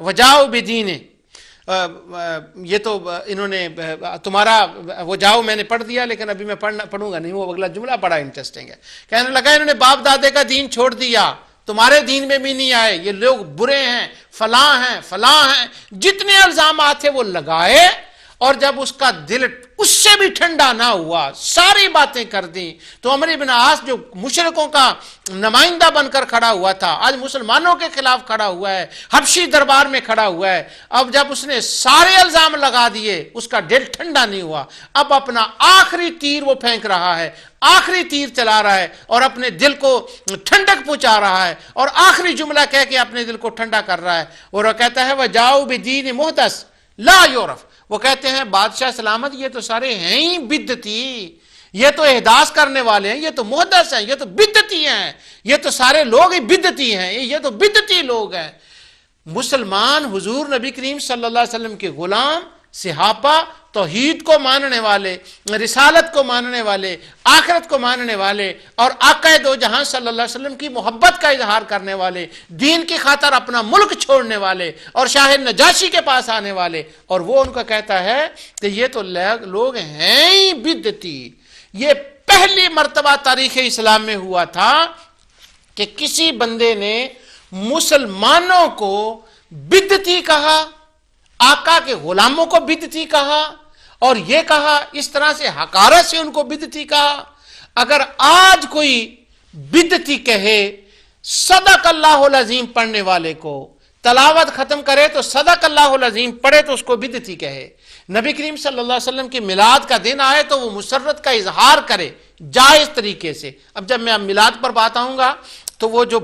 وجاؤ بدین، یہ تو انہوں نے تمہارا وہ جاؤ میں نے پڑھ دیا لیکن ابھی میں پڑھوں گا نہیں، وہ اگلا جملہ بڑا انٹرسٹنگ ہے. کہنے لگا انہوں نے باپ دادے کا دین چھوڑ دیا، تمہارے دین میں بھی نہیں آئے، یہ لوگ برے ہیں، فلاں ہیں، جتنے الزامات تھے وہ لگائے. اور جب اس کا دل اس سے بھی ٹھنڈا نہ ہوا، ساری باتیں کر دیں، تو عمر بن عاص جو مشرکوں کا نمائندہ بن کر کھڑا ہوا تھا آج مسلمانوں کے خلاف کھڑا ہوا ہے، حبشی دربار میں کھڑا ہوا ہے. اب جب اس نے سارے الزام لگا دیے اس کا دل ٹھنڈا نہیں ہوا. اب اپنا آخری تیر وہ پھینک رہا ہے، آخری تیر چلا رہا ہے اور اپنے دل کو ٹھنڈک پہنچا رہا ہے اور آخری جملہ کہہ کے اپنے دل کو ٹھنڈا کر رہا ہے. اور وہ کہتا ہے وَجَاءُوا بِدِينٍ مُحْدَثٍ لَا يُعْرَفُ. وہ کہتے ہیں بادشاہ سلامت یہ تو سارے ہیں ہی بدعتی، یہ تو احداث کرنے والے ہیں، یہ تو محدث ہیں، یہ تو بدعتی ہیں، یہ تو سارے لوگ ہی بدعتی ہیں، یہ تو بدعتی لوگ ہیں. مسلمان حضور نبی کریم صلی اللہ علیہ وسلم کے غلام، صحابہ، توحید کو ماننے والے، رسالت کو ماننے والے، آخرت کو ماننے والے اور آقا دو جہاں صلی اللہ علیہ وسلم کی محبت کا اظہار کرنے والے، دین کی خاطر اپنا ملک چھوڑنے والے اور شاہ نجاشی کے پاس آنے والے. اور وہ ان کا کہتا ہے کہ یہ تو لوگ ہیں ہی بدعتی. یہ پہلی مرتبہ تاریخ اسلام میں ہوا تھا کہ کسی بندے نے مسلمانوں کو بدعتی کہا، آقا کے غلاموں کو بدعتی کہا اور یہ کہا اس طرح سے حقارت سے ان کو بدعتی کہا. اگر آج کوئی بدعتی کہے صدق اللہ العظیم پڑھنے والے کو، تلاوت ختم کرے تو صدق اللہ العظیم پڑھے تو اس کو بدعتی کہے، نبی کریم صلی اللہ علیہ وسلم کے میلاد کا دن آئے تو وہ مسرت کا اظہار کرے جائز طریقے سے. اب جب میں میلاد پر بات آؤں گا تو وہ جو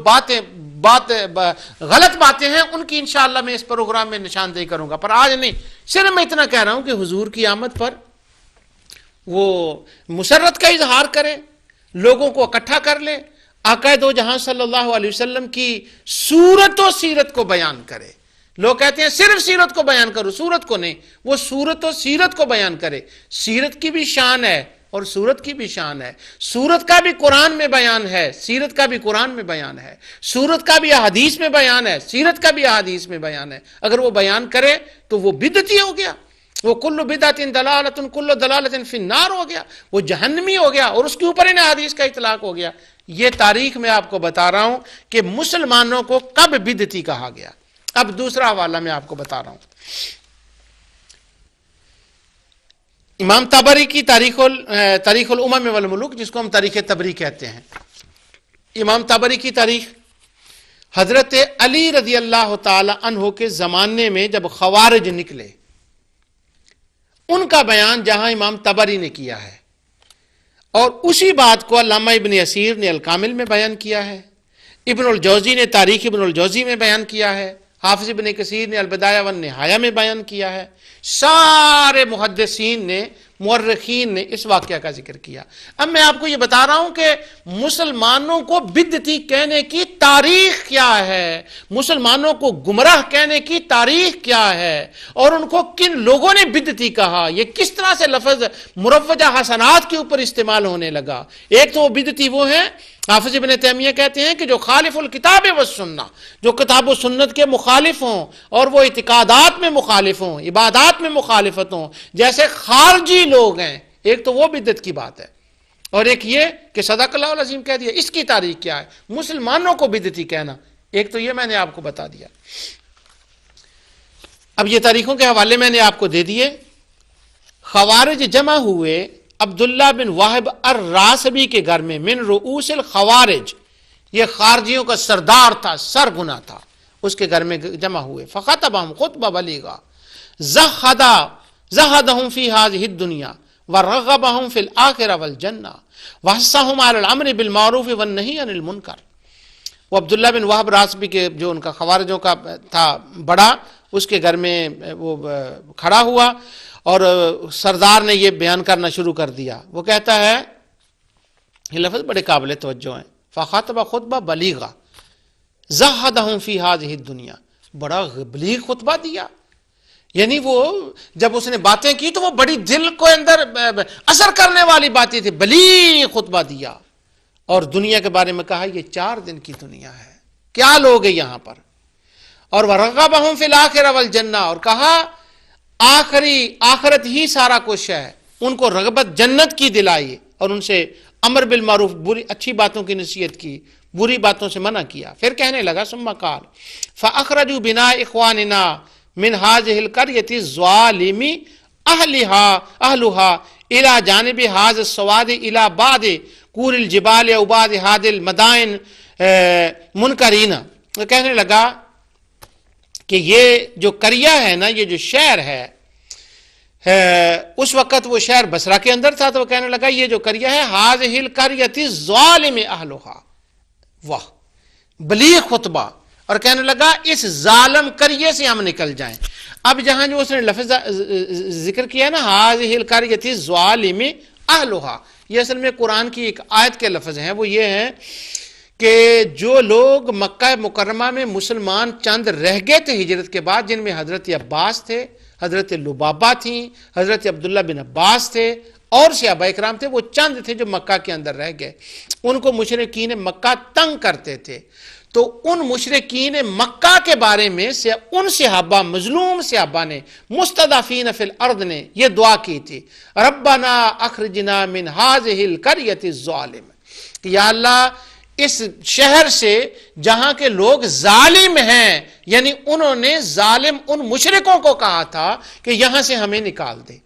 غلط باتیں ہیں ان کی انشاءاللہ میں اس پروگرام میں نشاندہی کروں گا، پر آج نہیں. صرف میں اتنا کہہ رہا ہوں کہ حضور کی آمد پر وہ مسرت کا اظہار کرے، لوگوں کو اکٹھا کر لے، آقا دو جہاں صلی اللہ علیہ وسلم کی صورت و سیرت کو بیان کرے. لوگ کہتے ہیں صرف سیرت کو بیان کرو، صورت کو نہیں، وہ صورت و سیرت کو بیان کرے. سیرت کی بھی شان ہے اور سورت کی بھی شان ہے. سورت کا بھی قرآن میں بیان ہے, سیرت کا بھی قرآن میں بیان ہے, سورت کا بھی احادیث میں بیان ہے, سیرت کا بھی احادیث میں بیان ہے. اگر وہ بیان کرے تو وہ بدعتی ہو گیا, وہ کل بدعت دلالۃ کل دلالۃ فی النار ہو گیا, وہ جہنمی ہو گیا, اور اس کے اوپر انہیں حدیث کا اطلاق ہو گیا. یہ تاریخ میں آپ کو بتا رہا ہوں کہ مسلمانوں کو کب بدعتی کہا گیا. اب دوسرا حوالہ میں آپ کو بتا رہا ہوں. امام طبری کی تاریخ الامم والملوک, جس کو ہم تاریخ طبری کہتے ہیں, امام طبری کی تاریخ, حضرت علی رضی اللہ تعالی عنہ کے زمانے میں جب خوارج نکلے, ان کا بیان جہاں امام طبری نے کیا ہے, اور اسی بات کو علامہ ابن اسیر نے الکامل میں بیان کیا ہے, ابن الجوزی نے تاریخ ابن الجوزی میں بیان کیا ہے, حافظ ابن کثیر نے البدایہ والنہایہ میں بیان کیا ہے, سارے محدثین نے, مورخین نے اس واقعہ کا ذکر کیا. اب میں آپ کو یہ بتا رہا ہوں کہ مسلمانوں کو بدعتی کہنے کی تاریخ کیا ہے, مسلمانوں کو گمراہ کہنے کی تاریخ کیا ہے, اور ان کو کن لوگوں نے بدعتی کہا, یہ کس طرح سے لفظ مروجہ حسنات کے اوپر استعمال ہونے لگا. ایک تو وہ بدعتی وہ ہیں, حافظ ابن تیمیہ کہتے ہیں کہ جو خالف الکتاب والسنہ, جو کتاب و سنت کے مخالف ہوں, اور وہ اعتقادات میں مخالف ہوں, عبادات میں مخالفت ہوں, جیسے خارجی لوگ ہیں. ایک تو وہ بدعت کی بات ہے, اور ایک یہ کہ صدق اللہ العظیم کہہ دیا. اس کی تاریخ کیا ہے, مسلمانوں کو بدعتی کہنا. ایک تو یہ میں نے آپ کو بتا دیا. اب یہ تاریخوں کے حوالے میں نے آپ کو دے دیے. خوارج جمع ہوئے عبداللہ بن واحب الراسبی کے گھر میں, من رؤوس الخوارج, یہ خارجیوں کا سردار تھا, سرغنہ تھا, اس کے گھر میں جمع ہوئے. فخطبہم خطبہ بلیغا زہدہم فی ہذہ الدنیا ورغبہم فی الآخرہ والجنہ وحثہم علی الامر بالمعروف والنہی عن المنکر. وہ عبداللہ بن واحب راسبی کے, جو ان کا خوارجوں کا تھا بڑا, اس کے گھر میں وہ کھڑا ہوا, اور سردار نے یہ بیان کرنا شروع کر دیا. وہ کہتا ہے, یہ لفظ بڑے قابل توجہ ہیں, فخطب خطبہ بلیغا زہدہم فی ہذہ الدنیا, بڑا بلیغ خطبہ دیا. یعنی وہ جب اس نے باتیں کی تو وہ بڑی دل کو اندر اثر کرنے والی باتیں تھی. بلیغ خطبہ دیا, اور دنیا کے بارے میں کہا یہ 4 دن کی دنیا ہے, کیا لوگ ہیں یہاں پر. اور ورغبہم فی الآخرہ والجنہ, اور کہا آخرت ہی سارا کچھ ہے, ان کو رغبت جنت کی دلائی, اور ان سے امر بالمعروف, اچھی باتوں کی نصیحت کی, بری باتوں سے منع کیا. پھر کہنے لگا ثم قال فاخرجوا بنا اخواننا من هذه القرية الظالم اهلها الى جانب هذا السواد الى بعض قور الجبال او بعض هذه المدائن منکرین. کہنے لگا کہ یہ جو قریہ ہے نا, یہ جو شہر ہے, اس وقت وہ شہر بصرہ کے اندر تھا, تو وہ کہنے لگا یہ جو قریہ ہے هذه القرية الظالم اهلها, واہ بلیغ خطبہ, اور کہنے لگا اس ظالم قریے سے ہم نکل جائیں. اب جہاں جو اس نے لفظ ذکر کیا نا هذه القرية الظالم اهلها, یہ اصل میں قرآن کی ایک آیت کے لفظ ہیں. وہ یہ ہیں کہ جو لوگ مکہ مکرمہ میں مسلمان چند رہ گئے تھے ہجرت کے بعد, جن میں حضرت عباس تھے, حضرت لبابہ تھیں, حضرت عبداللہ بن عباس تھے, اور صحابہ اکرام تھے, وہ چند تھے جو مکہ کے اندر رہ گئے. ان کو مشرکین مکہ تنگ کرتے تھے, تو ان مشرکین مکہ کے بارے میں ان صحابہ, مظلوم صحابہ نے, مستضعفین فی الارض نے یہ دعا کی تھی, ربنا اخرجنا من هذه القرية الظالم, کہ یا اللہ اس شہر سے جہاں کے لوگ ظالم ہیں, یعنی انہوں نے ظالم ان مشرکوں کو کہا تھا کہ یہاں سے ہمیں نکال دے.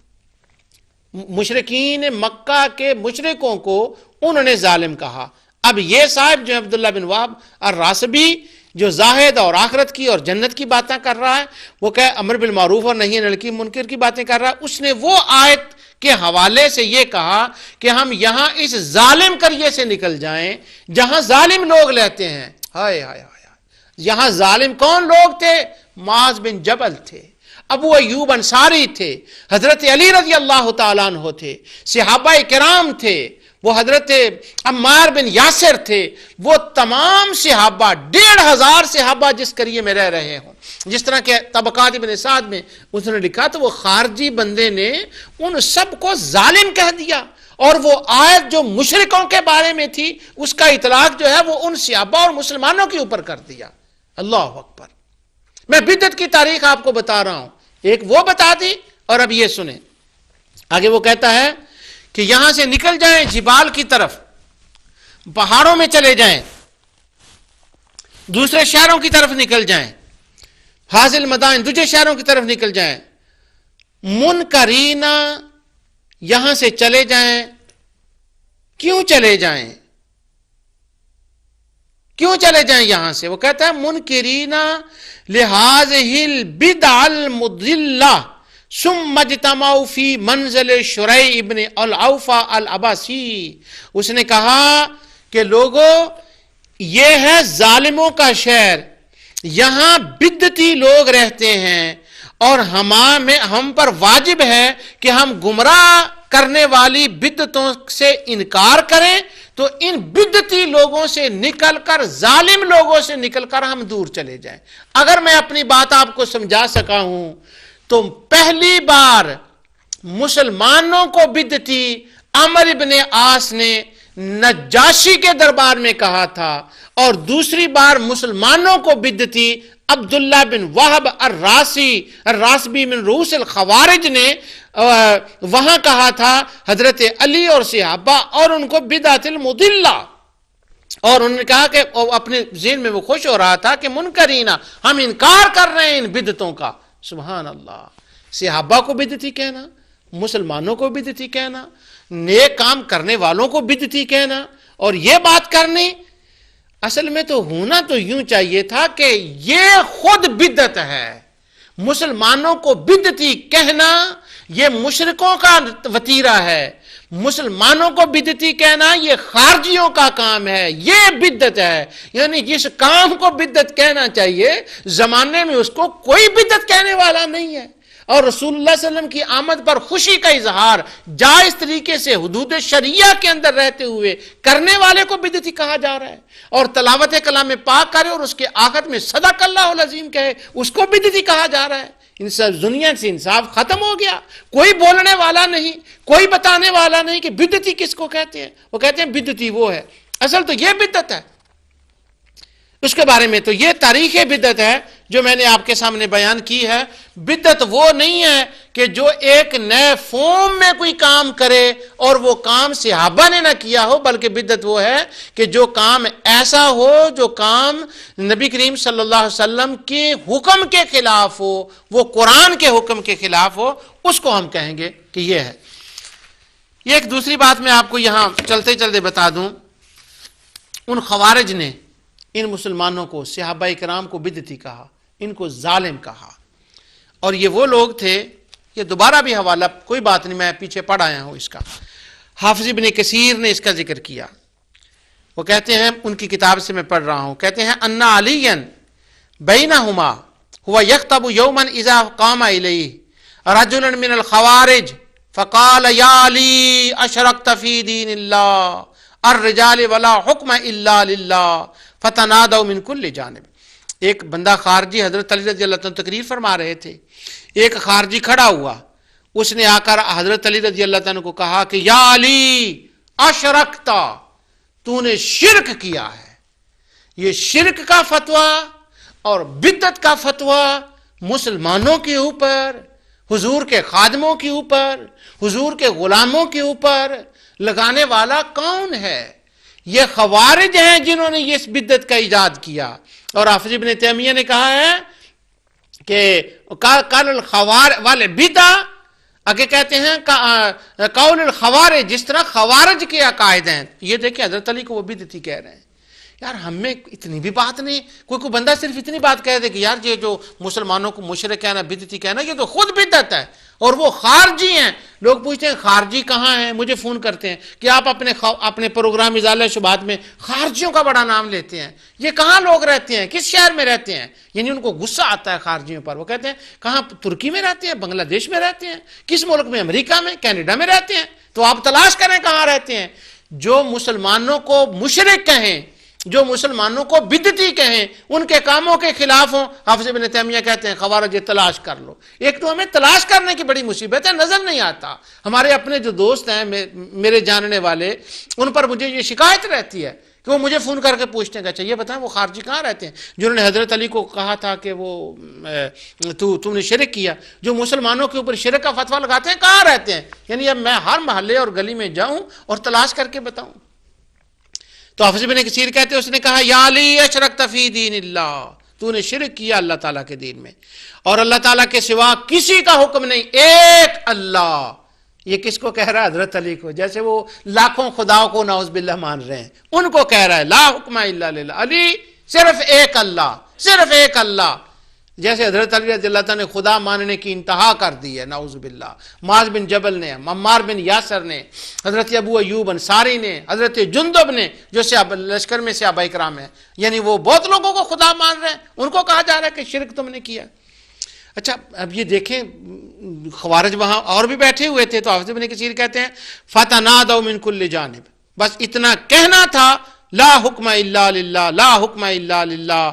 مشرکین مکہ کے مشرکوں کو انہوں نے ظالم کہا. اب یہ صاحب جو عبداللہ بن واحب الراسبی, جو زاہد اور آخرت کی اور جنت کی باتیں کر رہا ہے, وہ کہ امر بالمعروف اور نہی عن المنکر کی باتیں کر رہا ہے, اس نے وہ آیت کے حوالے سے یہ کہا کہ ہم یہاں اس ظالم قریے سے نکل جائیں جہاں ظالم لوگ رہتے ہیں. ہائے ہائے ہائے, یہاں ظالم کون لوگ تھے؟ معاذ بن جبل تھے, ابو ایوب انصاری تھے, حضرت علی رضی اللہ تعالیٰ عنہ تھے, صحابہ کرام تھے, وہ حضرت عمار بن یاسر تھے, وہ تمام صحابہ, 1500 صحابہ جس قریے میں رہ رہے ہوں. جس طرح کہ طبقات ابن سعد میں اس نے لکھا, تو وہ خارجی بندے نے ان سب کو ظالم کہہ دیا, اور وہ آیت جو مشرکوں کے بارے میں تھی اس کا اطلاق جو ہے وہ ان صحابہ اور مسلمانوں کے اوپر کر دیا. اللہ اکبر. میں بدعت کی تاریخ آپ کو بتا رہا ہوں, ایک وہ بتا دی, اور اب یہ سنیں آگے. وہ کہتا ہے کہ یہاں سے نکل جائیں جبال کی طرف, پہاڑوں میں چلے جائیں, دوسرے شہروں کی طرف نکل جائیں, حاصل مدائن دوسرے شہروں کی طرف نکل جائیں, منکرینا یہاں سے چلے جائیں. کیوں چلے جائیں؟ کیوں چلے جائیں یہاں سے؟ وہ کہتا ہے منکرینا لہذہ البدع المضلہ ثم اجتمعوا فی منزل شریع ابن العوفہ العباسی. اس نے کہا کہ لوگوں یہ ہے ظالموں کا شہر, یہاں بدعتی لوگ رہتے ہیں, اور ہم پر واجب ہے کہ ہم گمراہ کرنے والی بدعتوں سے انکار کریں. تو ان بدعتی لوگوں سے نکل کر, ظالم لوگوں سے نکل کر ہم دور چلے جائیں. اگر میں اپنی بات آپ کو سمجھا سکا ہوں تو پہلی بار مسلمانوں کو بدعتی عمرو ابن عاص نے نجاشی کے دربار میں کہا تھا, اور دوسری بار مسلمانوں کو بدعتی عبداللہ بن وہب الراسبی من رؤوس الخوارج نے وہاں کہا تھا حضرت علی اور صحابہ, اور ان کو بدعت المضلہ. اور انہوں نے کہا کہ اپنے ذہن میں وہ خوش ہو رہا تھا کہ منکرینا, ہم انکار کر رہے ہیں ان بدعتوں کا. سبحان اللہ. صحابہ کو بدعتی کہنا, مسلمانوں کو بدعتی کہنا, نیک کام کرنے والوں کو بدعتی کہنا, اور یہ بات کرنی. اصل میں تو ہونا تو یوں چاہیے تھا کہ یہ خود بدعت ہے. مسلمانوں کو بدعتی کہنا یہ مشرکوں کا وتیرہ ہے, مسلمانوں کو بدعتی کہنا یہ خارجیوں کا کام ہے, یہ بدعت ہے. یعنی جس کام کو بدعت کہنا چاہیے زمانے میں اس کو کوئی بدعت کہنے والا نہیں ہے. اور رسول اللہ صلی اللہ علیہ وسلم کی آمد پر خوشی کا اظہار جائز طریقے سے حدود شریعہ کے اندر رہتے ہوئے کرنے والے کو بدعتی کہا جا رہا ہے, اور تلاوت کلام پاک کرے اور اس کے آخر میں صدق اللہ العظیم کہے اس کو بدعتی کہا جا رہا ہے. ان سب دنیا سے انصاف ختم ہو گیا, کوئی بولنے والا نہیں, کوئی بتانے والا نہیں کہ بدعتی کس کو کہتے ہیں. وہ کہتے ہیں بدعتی وہ ہے, اصل تو یہ بدعت ہے. اس کے بارے میں تو یہ تاریخ بدعت ہے جو میں نے آپ کے سامنے بیان کی ہے. بدعت وہ نہیں ہے کہ جو ایک نئے فارم میں کوئی کام کرے اور وہ کام صحابہ نے نہ کیا ہو, بلکہ بدعت وہ ہے کہ جو کام ایسا ہو, جو کام نبی کریم صلی اللہ علیہ وسلم کے حکم کے خلاف ہو, وہ قرآن کے حکم کے خلاف ہو, اس کو ہم کہیں گے کہ یہ ہے. یہ ایک دوسری بات میں آپ کو یہاں چلتے چلتے بتا دوں. ان خوارج نے ان مسلمانوں کو, صحابہ کرام کو بدعتی کہا, ان کو ظالم کہا. اور یہ وہ لوگ تھے, یہ دوبارہ بھی حوالہ کوئی بات نہیں, میں پیچھے پڑھ آیا ہوں اس کا. حافظ ابن کثیر نے اس کا ذکر کیا. وہ کہتے ہیں, ان کی کتاب سے میں پڑھ رہا ہوں, کہتے ہیں ان علی بینہما هو یخطب یوما اذا قام الیہ رجل من الخوارج فقال یا علی اشرکت فی دین اللہ الرجال ولا حکم الا للہ فتنادوا من کل جانب. ایک بندہ خارجی حضرت علی رضی اللہ عنہ تقریر فرما رہے تھے, ایک خارجی کھڑا ہوا, اس نے آ کر حضرت علی رضی اللہ عنہ کو کہا کہ یا علی اشرکتا, تو نے شرک کیا ہے. یہ شرک کا فتویٰ اور بدعت کا فتویٰ مسلمانوں کے اوپر, حضور کے خادموں کے اوپر, حضور کے غلاموں کے اوپر لگانے والا کون ہے؟ یہ خوارج ہیں جنہوں نے اس بدعت کا ایجاد کیا. اور حافظ ابن تیمیہ نے کہا ہے کہ قال الخوار والے بدع, آگے کہتے ہیں قول الخوارج, جس طرح خوارج کے عقائد ہیں. یہ دیکھیں حضرت علی کو وہ بدعتی کہہ رہے ہیں. یار ہم میں اتنی بھی بات نہیں, کوئی بندہ صرف اتنی بات کہہ دے کہ یار یہ جو مسلمانوں کو مشرک کہنا, بدعتی کہنا, یہ تو خود بدعت ہے, اور وہ خارجی ہیں. لوگ پوچھتے ہیں خارجی کہاں ہیں, مجھے فون کرتے ہیں کہ آپ اپنے پروگرام ازالہ شبہات میں خارجیوں کا بڑا نام لیتے ہیں. یہ کہاں لوگ رہتے ہیں, کس شہر میں رہتے ہیں؟ یعنی ان کو غصہ آتا ہے خارجیوں پر. وہ کہتے ہیں کہاں, ترکی میں رہتے ہیں, بنگلہ دیش میں رہتے ہیں, کس ملک میں, امریکہ میں, کینیڈا میں رہتے ہیں. تو آپ تلاش کریں کہاں رہتے ہیں. جو مسلمانوں کو مشرک کہیں, جو مسلمانوں کو بدعتی کہیں، ان کے کاموں کے خلاف ہوں، حافظ ابن تیمیہ کہتے ہیں خوارج تلاش کر لو۔ ایک تو ہمیں تلاش کرنے کی بڑی مصیبت ہے، نظر نہیں آتا۔ ہمارے اپنے جو دوست ہیں میرے جاننے والے، ان پر مجھے یہ شکایت رہتی ہے کہ وہ مجھے فون کر کے پوچھتے ہیں کہ اچھا یہ بتائیں وہ خارجی کہاں رہتے ہیں جنہوں نے حضرت علی کو کہا تھا کہ وہ تم نے شرک کیا، جو مسلمانوں کے اوپر شرک کا فتویٰ لگاتے ہیں کہاں رہتے ہیں؟ یعنی اب میں ہر محلے اور گلی میں جاؤں اور تلاش کر کے بتاؤں؟ تو حافظ ابن کثیر کہتے ہیں اس نے کہا یا علی اشرکت فی دین اللہ، تو نے شرک کیا اللہ تعالیٰ کے دین میں، اور اللہ تعالیٰ کے سوا کسی کا حکم نہیں، ایک اللہ۔ یہ کس کو کہہ رہا ہے؟ حضرت علی کو، جیسے وہ لاکھوں خداؤں کو نعوذ باللہ مان رہے ہیں، ان کو کہہ رہا ہے لا حکم الا للہ، علی صرف ایک اللہ، صرف ایک اللہ۔ جیسے حضرت علی رضی اللہ تعالیٰ نے خدا ماننے کی انتہا کر دی ہے، نعوذ باللہ۔ معاذ بن جبل نے، عمار بن یاسر نے، حضرت ابو ایوب انصاری نے، حضرت جندب نے جو لشکر میں صحابہ کرام ہیں، یعنی وہ بہت لوگوں کو خدا مان رہے ہیں، ان کو کہا جا رہا ہے کہ شرک تم نے کیا۔ اچھا اب یہ دیکھیں خوارج وہاں اور بھی بیٹھے ہوئے تھے، تو حافظ ابن کثیر کہتے ہیں فَتَنَادَوْا مِن كُلِّ جانب، بس اتنا کہنا تھا لا حکم الا للہ، لا حکم الا للہ،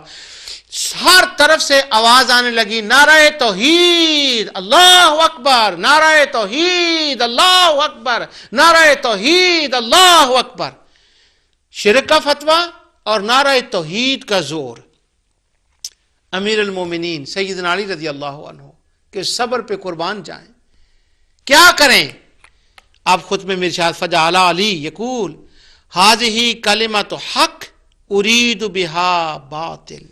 ہر طرف سے آواز آنے لگی نعرہ توحید اللہ اکبر، نعرہ توحید اللہ اکبر، نعرہ توحید اللہ اکبر۔ شرک کا فتویٰ اور نعرہ توحید کا زور۔ امیر المومنین سیدنا علی رضی اللہ عنہ کہ صبر پہ قربان جائیں، کیا کریں؟ آپ خطبے میں ارشاد فجعل علی یقول ھذہ کلمۃ حق ارید بہا باطل،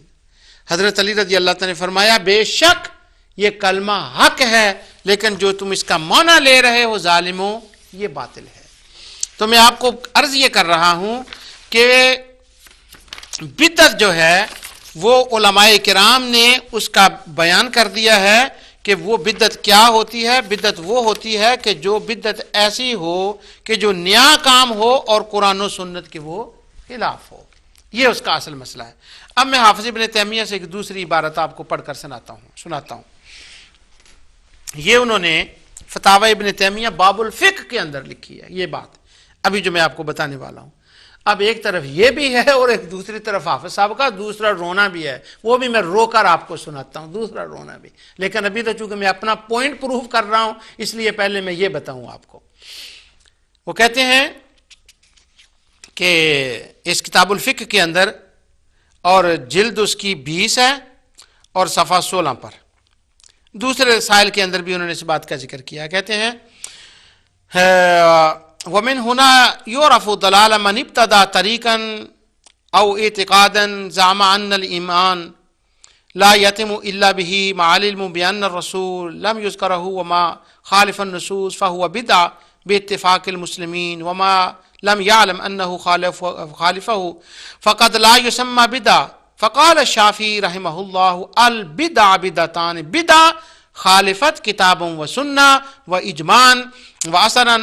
حضرت علی رضی اللہ تعالیٰ نے فرمایا بے شک یہ کلمہ حق ہے، لیکن جو تم اس کا معنی لے رہے ہو ظالموں یہ باطل ہے۔ تو میں آپ کو عرض یہ کر رہا ہوں کہ بدعت جو ہے وہ علماء کرام نے اس کا بیان کر دیا ہے کہ وہ بدعت کیا ہوتی ہے۔ بدعت وہ ہوتی ہے کہ جو بدعت ایسی ہو کہ جو نیا کام ہو اور قرآن و سنت کے وہ خلاف ہو، یہ اس کا اصل مسئلہ ہے۔ اب میں حافظ ابن تیمیہ سے ایک دوسری عبارت آپ کو پڑھ کر سناتا ہوں۔ یہ انہوں نے فتاوی ابن تیمیہ باب الفقہ کے اندر لکھی ہے یہ بات، ابھی جو میں آپ کو بتانے والا ہوں۔ اب ایک طرف یہ بھی ہے اور ایک دوسری طرف حافظ صاحب کا دوسرا رونا بھی ہے، وہ بھی میں رو کر آپ کو سناتا ہوں، دوسرا رونا بھی، لیکن ابھی تو چونکہ میں اپنا پوائنٹ پروف کر رہا ہوں اس لیے پہلے میں یہ بتاؤں آپ کو۔ وہ کہتے ہیں کہ اس کتاب الفقہ کے اندر اور جلد اس کی 20 ہے اور صفحہ 16 پر، دوسرے رسائل کے اندر بھی انہوں نے اس بات کا ذکر کیا۔ کہتے ہیں ومن هنا يعرف ضلال من ابتدى طريقا او اعتقادا زعم ان الايمان لا يتم الا به مع العلم بان الرسول لم يذكره وما خالف النصوص فهو بدعة باتفاق المسلمين، وما لم يعلم انه خالفه فقد لا يسمى بدعة۔ فقال الشافعي رحمه الله البدع بدعتان، بدعة خالفت کتاب و سنہ و اجماع و اثرا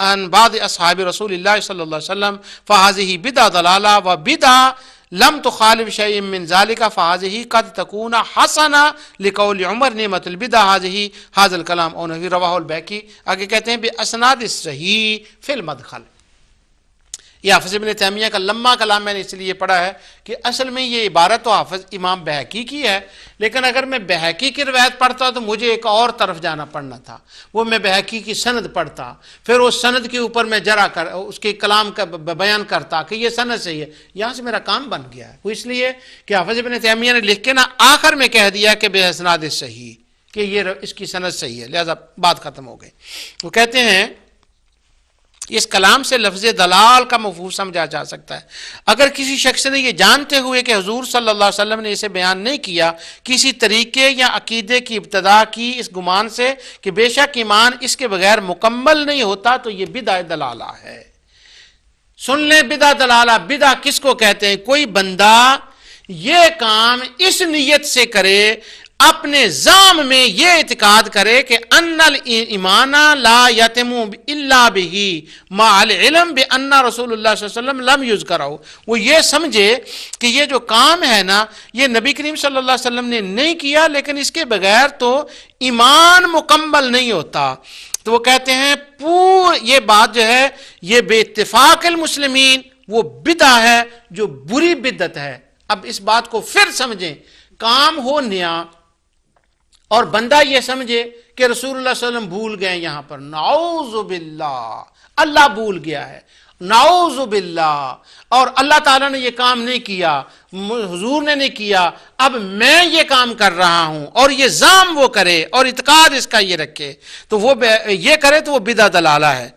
عن بعض اصحاب رسول اللہ صلی اللہ علیہ وسلم فهذه بدعة ضلالة، و بدعة لم تخالف شيء من ذلك فهذه قد تكون حسنة لقول عمر نعمت البدعة هذا الكلام او نحوه، رواه البیہقی۔ آگے کہتے ہیں باسناد الصحیح فی المدخل۔ یہ حافظ ابن تیمیہ کا لمبا کلام میں نے اس لیے پڑھا ہے کہ اصل میں یہ عبارت تو حافظ امام بیہقی کی ہے، لیکن اگر میں بیہقی کی روایت پڑھتا تو مجھے ایک اور طرف جانا پڑنا تھا، وہ میں بیہقی کی سند پڑھتا، پھر اس سند کے اوپر میں جرا کر اس کے کلام کا بیان کرتا کہ یہ سند صحیح ہے۔ یہاں سے میرا کام بن گیا ہے، وہ اس لیے کہ حافظ ابن تیمیہ نے لکھ کے نا آخر میں کہہ دیا کہ باسناد صحیح، کہ یہ اس کی سند صحیح ہے، لہذا بات ختم ہو گئی۔ وہ کہتے ہیں اس کلام سے لفظ دلال کا مفہوم سمجھا جا سکتا ہے اگر کسی شخص نے یہ جانتے ہوئے کہ حضور صلی اللہ علیہ وسلم نے اسے بیان نہیں کیا، کسی طریقے یا عقیدے کی ابتدا کی اس گمان سے کہ بے شک ایمان اس کے بغیر مکمل نہیں ہوتا، تو یہ بدعہ دلالہ ہے۔ سن لیں بدعہ دلالہ، بدعہ کس کو کہتے ہیں؟ کوئی بندہ یہ کام اس نیت سے کرے، اپنے ذام میں یہ اعتقاد کرے کہ ان الایمان لا یتم الا به مع العلم بان رسول اللہ صلی اللہ علیہ وسلم لم یذکرہ، وہ یہ سمجھے کہ یہ جو کام ہے نا یہ نبی کریم صلی اللہ علیہ وسلم نے نہیں کیا، لیکن اس کے بغیر تو ایمان مکمل نہیں ہوتا۔ تو وہ کہتے ہیں یہ بات جو ہے یہ بے اتفاق المسلمین، وہ بدع ہے جو بری بدعت ہے۔ اب اس بات کو پھر سمجھیں، کام ہو نیا اور بندہ یہ سمجھے کہ رسول اللہ صلی اللہ علیہ وسلم بھول گئے، یہاں پر نعوذ باللہ اللہ بھول گیا ہے، نعوذ باللہ، اور اللہ تعالیٰ نے یہ کام نہیں کیا، حضور نے نہیں کیا، اب میں یہ کام کر رہا ہوں، اور یہ زام وہ کرے اور اعتقاد اس کا یہ رکھے تو وہ یہ کرے تو وہ بدعت دلالہ ہے۔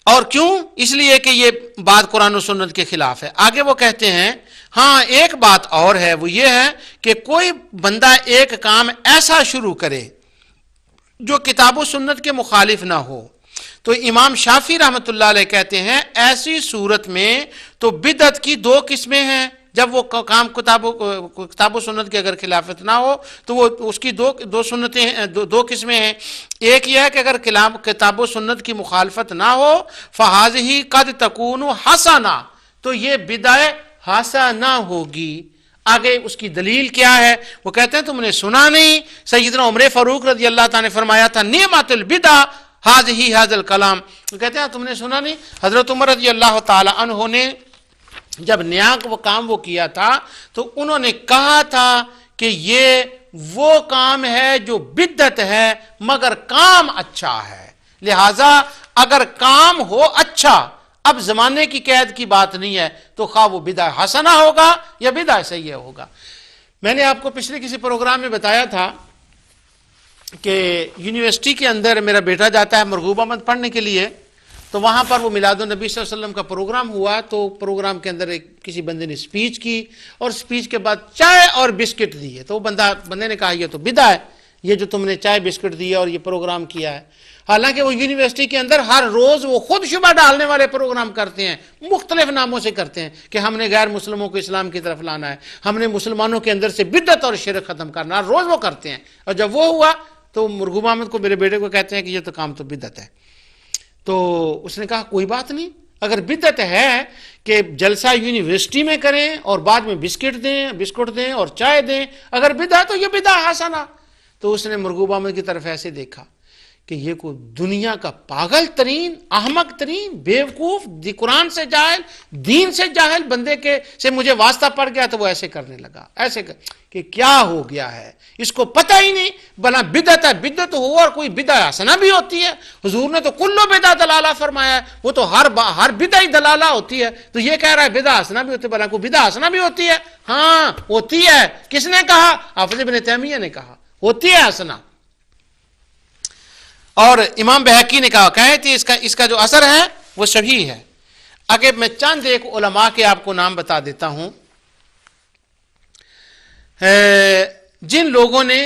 اور کیوں؟ اس لیے کہ یہ بات قرآن و سنت کے خلاف ہے۔ آگے وہ کہتے ہیں ہاں ایک بات اور ہے، وہ یہ ہے کہ کوئی بندہ ایک کام ایسا شروع کرے جو کتاب و سنت کے مخالف نہ ہو، تو امام شافعی رحمۃ اللہ علیہ کہتے ہیں ایسی صورت میں تو بدعت کی دو قسمیں ہیں۔ جب وہ کام کتاب و سنت کے اگر خلافت نہ ہو تو وہ اس کی دو سنتیں ہیں، دو قسمیں ہیں۔ ایک یہ ہے کہ اگر کتاب و سنت کی مخالفت نہ ہو فہذہ قد تکون حسنہ، تو یہ بدعہ حسنہ ہوگی۔ آگے اس کی دلیل کیا ہے؟ وہ کہتے ہیں تم نے سنا نہیں سیدنا عمر فاروق رضی اللہ تعالیٰ نے فرمایا تھا نعمت البدع ہذہ ھذا الکلام، وہ کہتے ہیں تم نے سنا نہیں، حضرت عمر رضی اللہ تعالیٰ عنہ نے جب نیا وہ کام وہ کیا تھا تو انہوں نے کہا تھا کہ یہ وہ کام ہے جو بدعت ہے مگر کام اچھا ہے، لہذا اگر کام ہو اچھا، اب زمانے کی قید کی بات نہیں ہے، تو خواہ وہ بدعہ حسنہ ہوگا یا بدعہ سیئہ ہوگا۔ میں نے آپ کو پچھلے کسی پروگرام میں بتایا تھا کہ یونیورسٹی کے اندر میرا بیٹا جاتا ہے مرغوب احمد پڑھنے کے لیے، تو وہاں پر وہ میلاد النبی صلی اللہ علیہ وسلم کا پروگرام ہوا، تو پروگرام کے اندر کسی بندے نے سپیچ کی اور سپیچ کے بعد چائے اور بسکٹ دیے، تو وہ بندے نے کہا یہ تو بدعہ ہے، یہ جو تم نے چائے بسکٹ دیا اور یہ پروگرام کیا ہے۔ حالانکہ وہ یونیورسٹی کے اندر ہر روز وہ خود شبہ ڈالنے والے پروگرام کرتے ہیں، مختلف ناموں سے کرتے ہیں کہ ہم نے غیر مسلموں کو اسلام کی طرف لانا ہے، ہم نے مسلمانوں کے اندر سے بدعت اور شرک ختم کرنا، ہر روز وہ کرتے ہیں۔ اور جب وہ ہوا تو مرغوب احمد کو، میرے بیٹے کو کہتے ہیں کہ یہ تو کام تو بدعت ہے۔ تو اس نے کہا کوئی بات نہیں، اگر بدعت ہے کہ جلسہ یونیورسٹی میں کریں اور بعد میں بسکٹ دیں اور چائے دیں، اگر بدعت تو یہ بدعہ حسنہ۔ تو اس نے مرغوب احمد کی طرف ایسے دیکھا کہ یہ کوئی دنیا کا پاگل ترین، احمق ترین، بیوقوف، قرآن سے جاہل، دین سے جاہل بندے سے مجھے واسطہ پڑ گیا، تو وہ ایسے کرنے لگا، ایسے کہ کیا ہو گیا ہے، اس کو پتہ ہی نہیں بنا بدعت ہے، بدعت ہو اور کوئی بدعہ حسنہ بھی ہوتی ہے، حضور نے تو کلو بدعہ دلالہ فرمایا ہے، وہ تو ہر بدعہ ہی دلالہ ہوتی ہے، تو یہ کہہ رہا ہے بدعہ حسنہ بھی ہوتی ہے، بلا کوئی بدعہ حسنہ بھی ہوتی ہے؟ ہاں ہوتی ہے۔ کس نے کہا؟ حافظ ابن تیمیہ نے کہا ہوتی ہے حسنہ۔ اور امام بہقی نے کہا کہ اس کا جو اثر ہے وہ صحیح ہے۔ اگر میں چند ایک علماء کے آپ کو نام بتا دیتا ہوں، جن لوگوں نے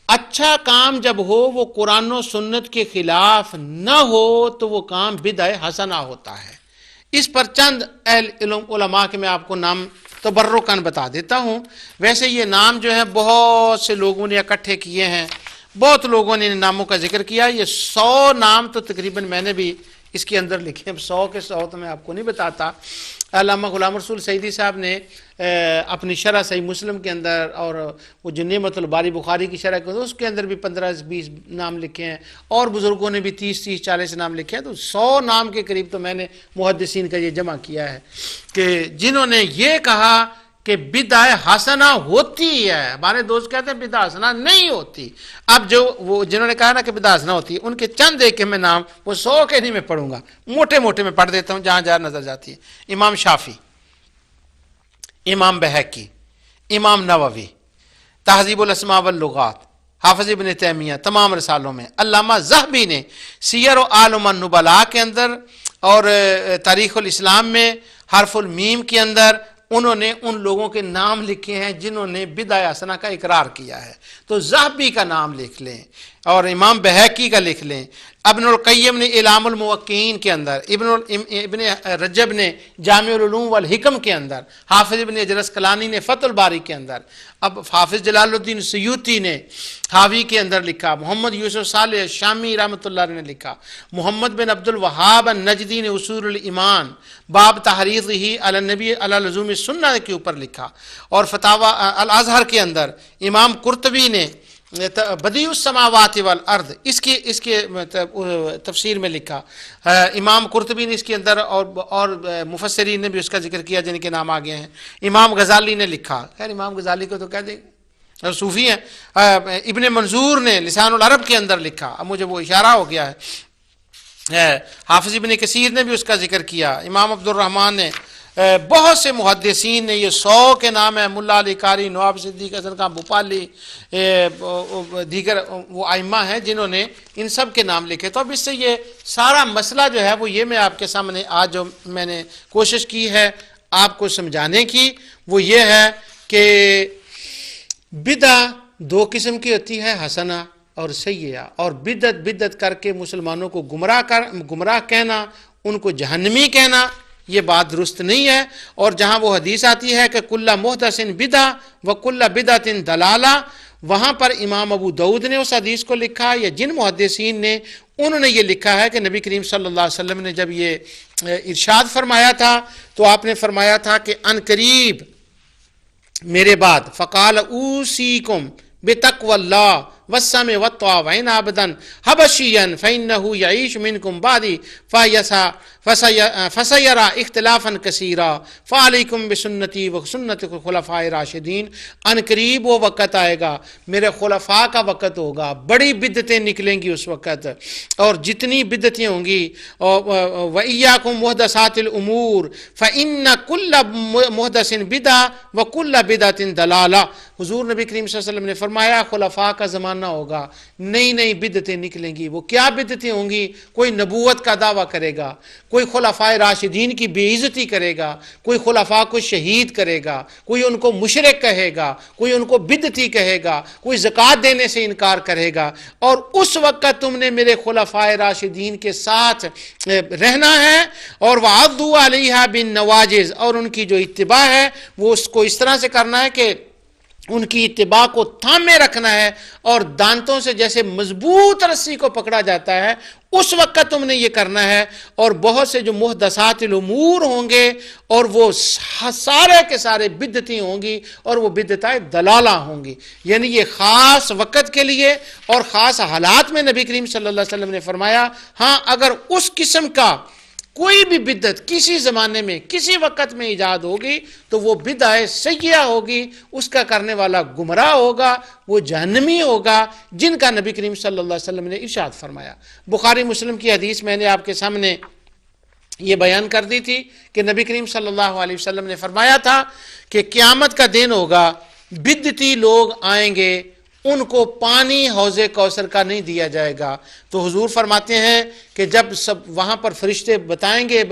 اچھا کام جب ہو وہ قرآن و سنت کے خلاف نہ ہو تو وہ کام بدعہ حسنہ ہوتا ہے۔ اس پر چند علماء کے میں آپ کو نام تبرکاً بتا دیتا ہوں۔ ویسے یہ نام جو ہے بہت سے لوگوں نے اکٹھے کیے ہیں، بہت لوگوں نے ان ناموں کا ذکر کیا، یہ 100 نام تو تقریباً میں نے بھی اس کے اندر لکھے، اب 100 کے 100 تو میں آپ کو نہیں بتاتا۔ علامہ غلام رسول سعیدی صاحب نے اپنی شرح صحیح مسلم کے اندر اور وہ جو نعمت الباری بخاری کی شرح کے اندر، اس کے اندر بھی 15-20 نام لکھے ہیں، اور بزرگوں نے بھی 30-40 نام لکھے ہیں، تو 100 نام کے قریب تو میں نے محدثین کا یہ جمع کیا ہے کہ جنہوں نے یہ کہا کہ بدعہ حسنہ ہوتی ہے۔ ہمارے دوست کہتے ہیں بدعہ حسنہ نہیں ہوتی۔ اب وہ جنہوں نے کہا نا کہ بدعہ حسنہ ہوتی ہے، ان کے چند ایک کے میں نام وہ 100 کے نہیں میں پڑھوں گا، موٹے موٹے میں پڑھ دیتا ہوں جہاں جہاں نظر جاتی ہے۔ امام شافعی، امام بہقی، امام نووی، تہذیب الاسماء واللغات، حافظ ابن تیمیہ تمام رسالوں میں، علامہ ذہبی نے سیر و اعلام النبلاء کے اندر اور تاریخ الاسلام میں حرف المیم کے اندر انہوں نے ان لوگوں کے نام لکھے ہیں جنہوں نے بدعہ حسنہ کا اقرار کیا ہے۔ تو ذہبی کا نام لکھ لیں اور امام بہقی کا لکھ لیں، ابن القیم نے اعلام الموقعین کے اندر، ابن رجب نے جامع العلوم والحکم کے اندر، حافظ ابن حجر اسقلانی نے فتح الباری کے اندر، اب حافظ جلال الدین سیوطی نے حاوی کے اندر لکھا، محمد یوسف صالح شامی رحمۃ اللہ نے لکھا، محمد بن عبد الوہاب النجدی نے اصول الایمان باب تحریضہ علی النبی علی لزوم السنہ کے اوپر لکھا، اور فتاوی الازہر کے اندر امام قرطبی نے بدیع السماوات والارض، اس کی تفسیر میں لکھا، امام قرطبی نے اس کے اندر اور مفسرین نے بھی اس کا ذکر کیا جن کے نام آگے ہیں، امام غزالی نے لکھا، خیر امام غزالی کو تو کہہ دیں اور صوفی ہیں، ابن منظور نے لسان العرب کے اندر لکھا، اب مجھے وہ اشارہ ہو گیا ہے، حافظ ابن کثیر نے بھی اس کا ذکر کیا، امام عبد الرحمن نے، بہت سے محدثین نے، یہ 100 کے نام ہیں، ملا علی قاری، نواب صدیق حسن خان بھوپالی، دیگر وہ ائمہ ہیں جنہوں نے ان سب کے نام لکھے۔ تو اب اس سے یہ سارا مسئلہ جو ہے وہ یہ میں آپ کے سامنے آج جو میں نے کوشش کی ہے آپ کو سمجھانے کی، وہ یہ ہے کہ بدعہ 2 قسم کی ہوتی ہے، حسنہ اور سیئہ، اور بدعت کر کے مسلمانوں کو گمراہ کہنا، ان کو جہنمی کہنا، یہ بات درست نہیں ہے۔ اور جہاں وہ حدیث آتی ہے کہ کل محدث بدعہ وکل بدعۃ ضلالہ، وہاں پر امام ابو داؤد نے اس حدیث کو لکھا، یا جن محدثین نے انہوں نے یہ لکھا ہے کہ نبی کریم صلی اللہ علیہ وسلم نے جب یہ ارشاد فرمایا تھا تو آپ نے فرمایا تھا کہ ان قریب میرے بعد فقال اوصیکم بتقوی اللہ والسمع والطاعہ وان عبدا حبشیا فانه یعیش منکم بعدی فسیرى اختلافا کثیرا فعلیکم بسنتی وسنت الخلفاء الراشدین۔ ان قریب وہ وقت آئے گا، میرے خلفاء کا وقت ہوگا، بڑی بدعتیں نکلیں گی اس وقت، اور جتنی بدعتیں ہوں گی، وَإِيَّاكُمْ مُحْدَثَاتِ الْأُمُورِ فَإِنَّ كُلَّ مُحْدَثٍ بِدْعَةٍ وَكُلَّ بِدْعَةٍ ضَلَالَةٍ۔ حضور نبی کریم صلی اللہ علیہ وسلم نے فرمایا خلفاء کا زمانہ ہوگا، نئی نئی بدعتیں نکلیں گی۔ وہ کیا بدعتیں ہوں گی؟ کوئی نبوت کا دعویٰ کرے گا، کوئی خلفاء راشدین کی بے عزتی کرے گا، کوئی خلفاء کو شہید کرے گا، کوئی ان کو مشرک کہے گا، کوئی ان کو بدعتی کہے گا، کوئی زکوٰۃ دینے سے انکار کرے گا، اور اس وقت تم نے میرے خلفاء راشدین کے ساتھ رہنا ہے، اور وَعَضُّوا عَلَيْهَا بِالنَّوَاجِذِ، اور ان کی جو اتباع ہے وہ اس کو اس طرح سے کرنا ہے کہ ان کی اتباع کو تھامے رکھنا ہے، اور دانتوں سے جیسے مضبوط رسی کو پکڑا جاتا ہے اس وقت تم نے یہ کرنا ہے۔ اور بہت سے جو محدثات الامور ہوں گے اور وہ سارے کے سارے بدعتیں ہوں گی، اور وہ بدعتیں ضلالہ ہوں گی، یعنی یہ خاص وقت کے لیے اور خاص حالات میں نبی کریم صلی اللہ علیہ وسلم نے فرمایا۔ ہاں اگر اس قسم کا کوئی بھی بدعت کسی زمانے میں کسی وقت میں ایجاد ہوگی تو وہ بدعہ سیئہ ہوگی، اس کا کرنے والا گمراہ ہوگا، وہ جہنمی ہوگا، جن کا نبی کریم صلی اللہ علیہ وسلم نے ارشاد فرمایا۔ بخاری مسلم کی حدیث میں نے آپ کے سامنے یہ بیان کر دی تھی کہ نبی کریم صلی اللہ علیہ وسلم نے فرمایا تھا کہ قیامت کا دن ہوگا، بدعتی لوگ آئیں گے، ان کو پانی حوض کوثر کا نہیں دیا جائے گا۔ تو حضور فرماتے ہیں کہ جب سب وہاں پر فرشتے بتائیں گے،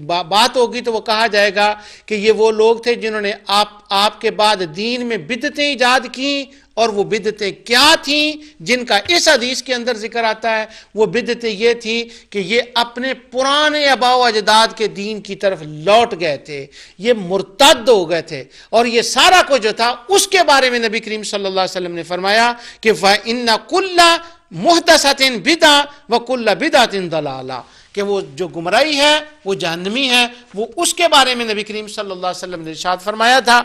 بات ہوگی تو وہ کہا جائے گا کہ یہ وہ لوگ تھے جنہوں نے آپ کے بعد دین میں بدعتیں ایجاد کیں، اور وہ بدعتیں کیا تھیں جن کا اس حدیث کے اندر ذکر آتا ہے؟ وہ بدعتیں یہ تھی کہ یہ اپنے پرانے آباء و اجداد کے دین کی طرف لوٹ گئے تھے، یہ مرتد ہو گئے تھے، اور یہ سارا کچھ جو تھا اس کے بارے میں نبی کریم صلی اللہ علیہ وسلم نے فرمایا کہ فَإِنَّ كُلَّ مُحْدَثَةٍ بِدْعَةٍ وَكُلَّ بِدْعَةٍ ضَلَالَةٍ، کہ وہ جو گمراہی ہے وہ جہنمی ہے، وہ اس کے بارے میں نبی کریم صلی اللہ علیہ وسلم نے ارشاد فرمایا تھا۔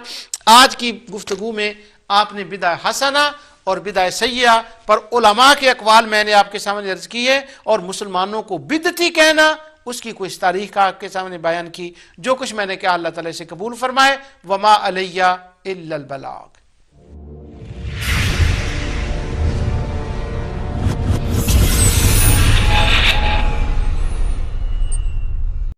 آج کی گفتگو میں آپ نے بدعہ حسنہ اور بدعہ سیئہ پر علماء کے اقوال میں نے آپ کے سامنے عرض کی ہے، اور مسلمانوں کو بدعتی کہنا اس کی کوئی تاریخ آپ کے سامنے بیان کی۔ جو کچھ میں نے کہا اللہ تعالیٰ سے قبول فرمائے۔ وما علیہ الا البلاغ۔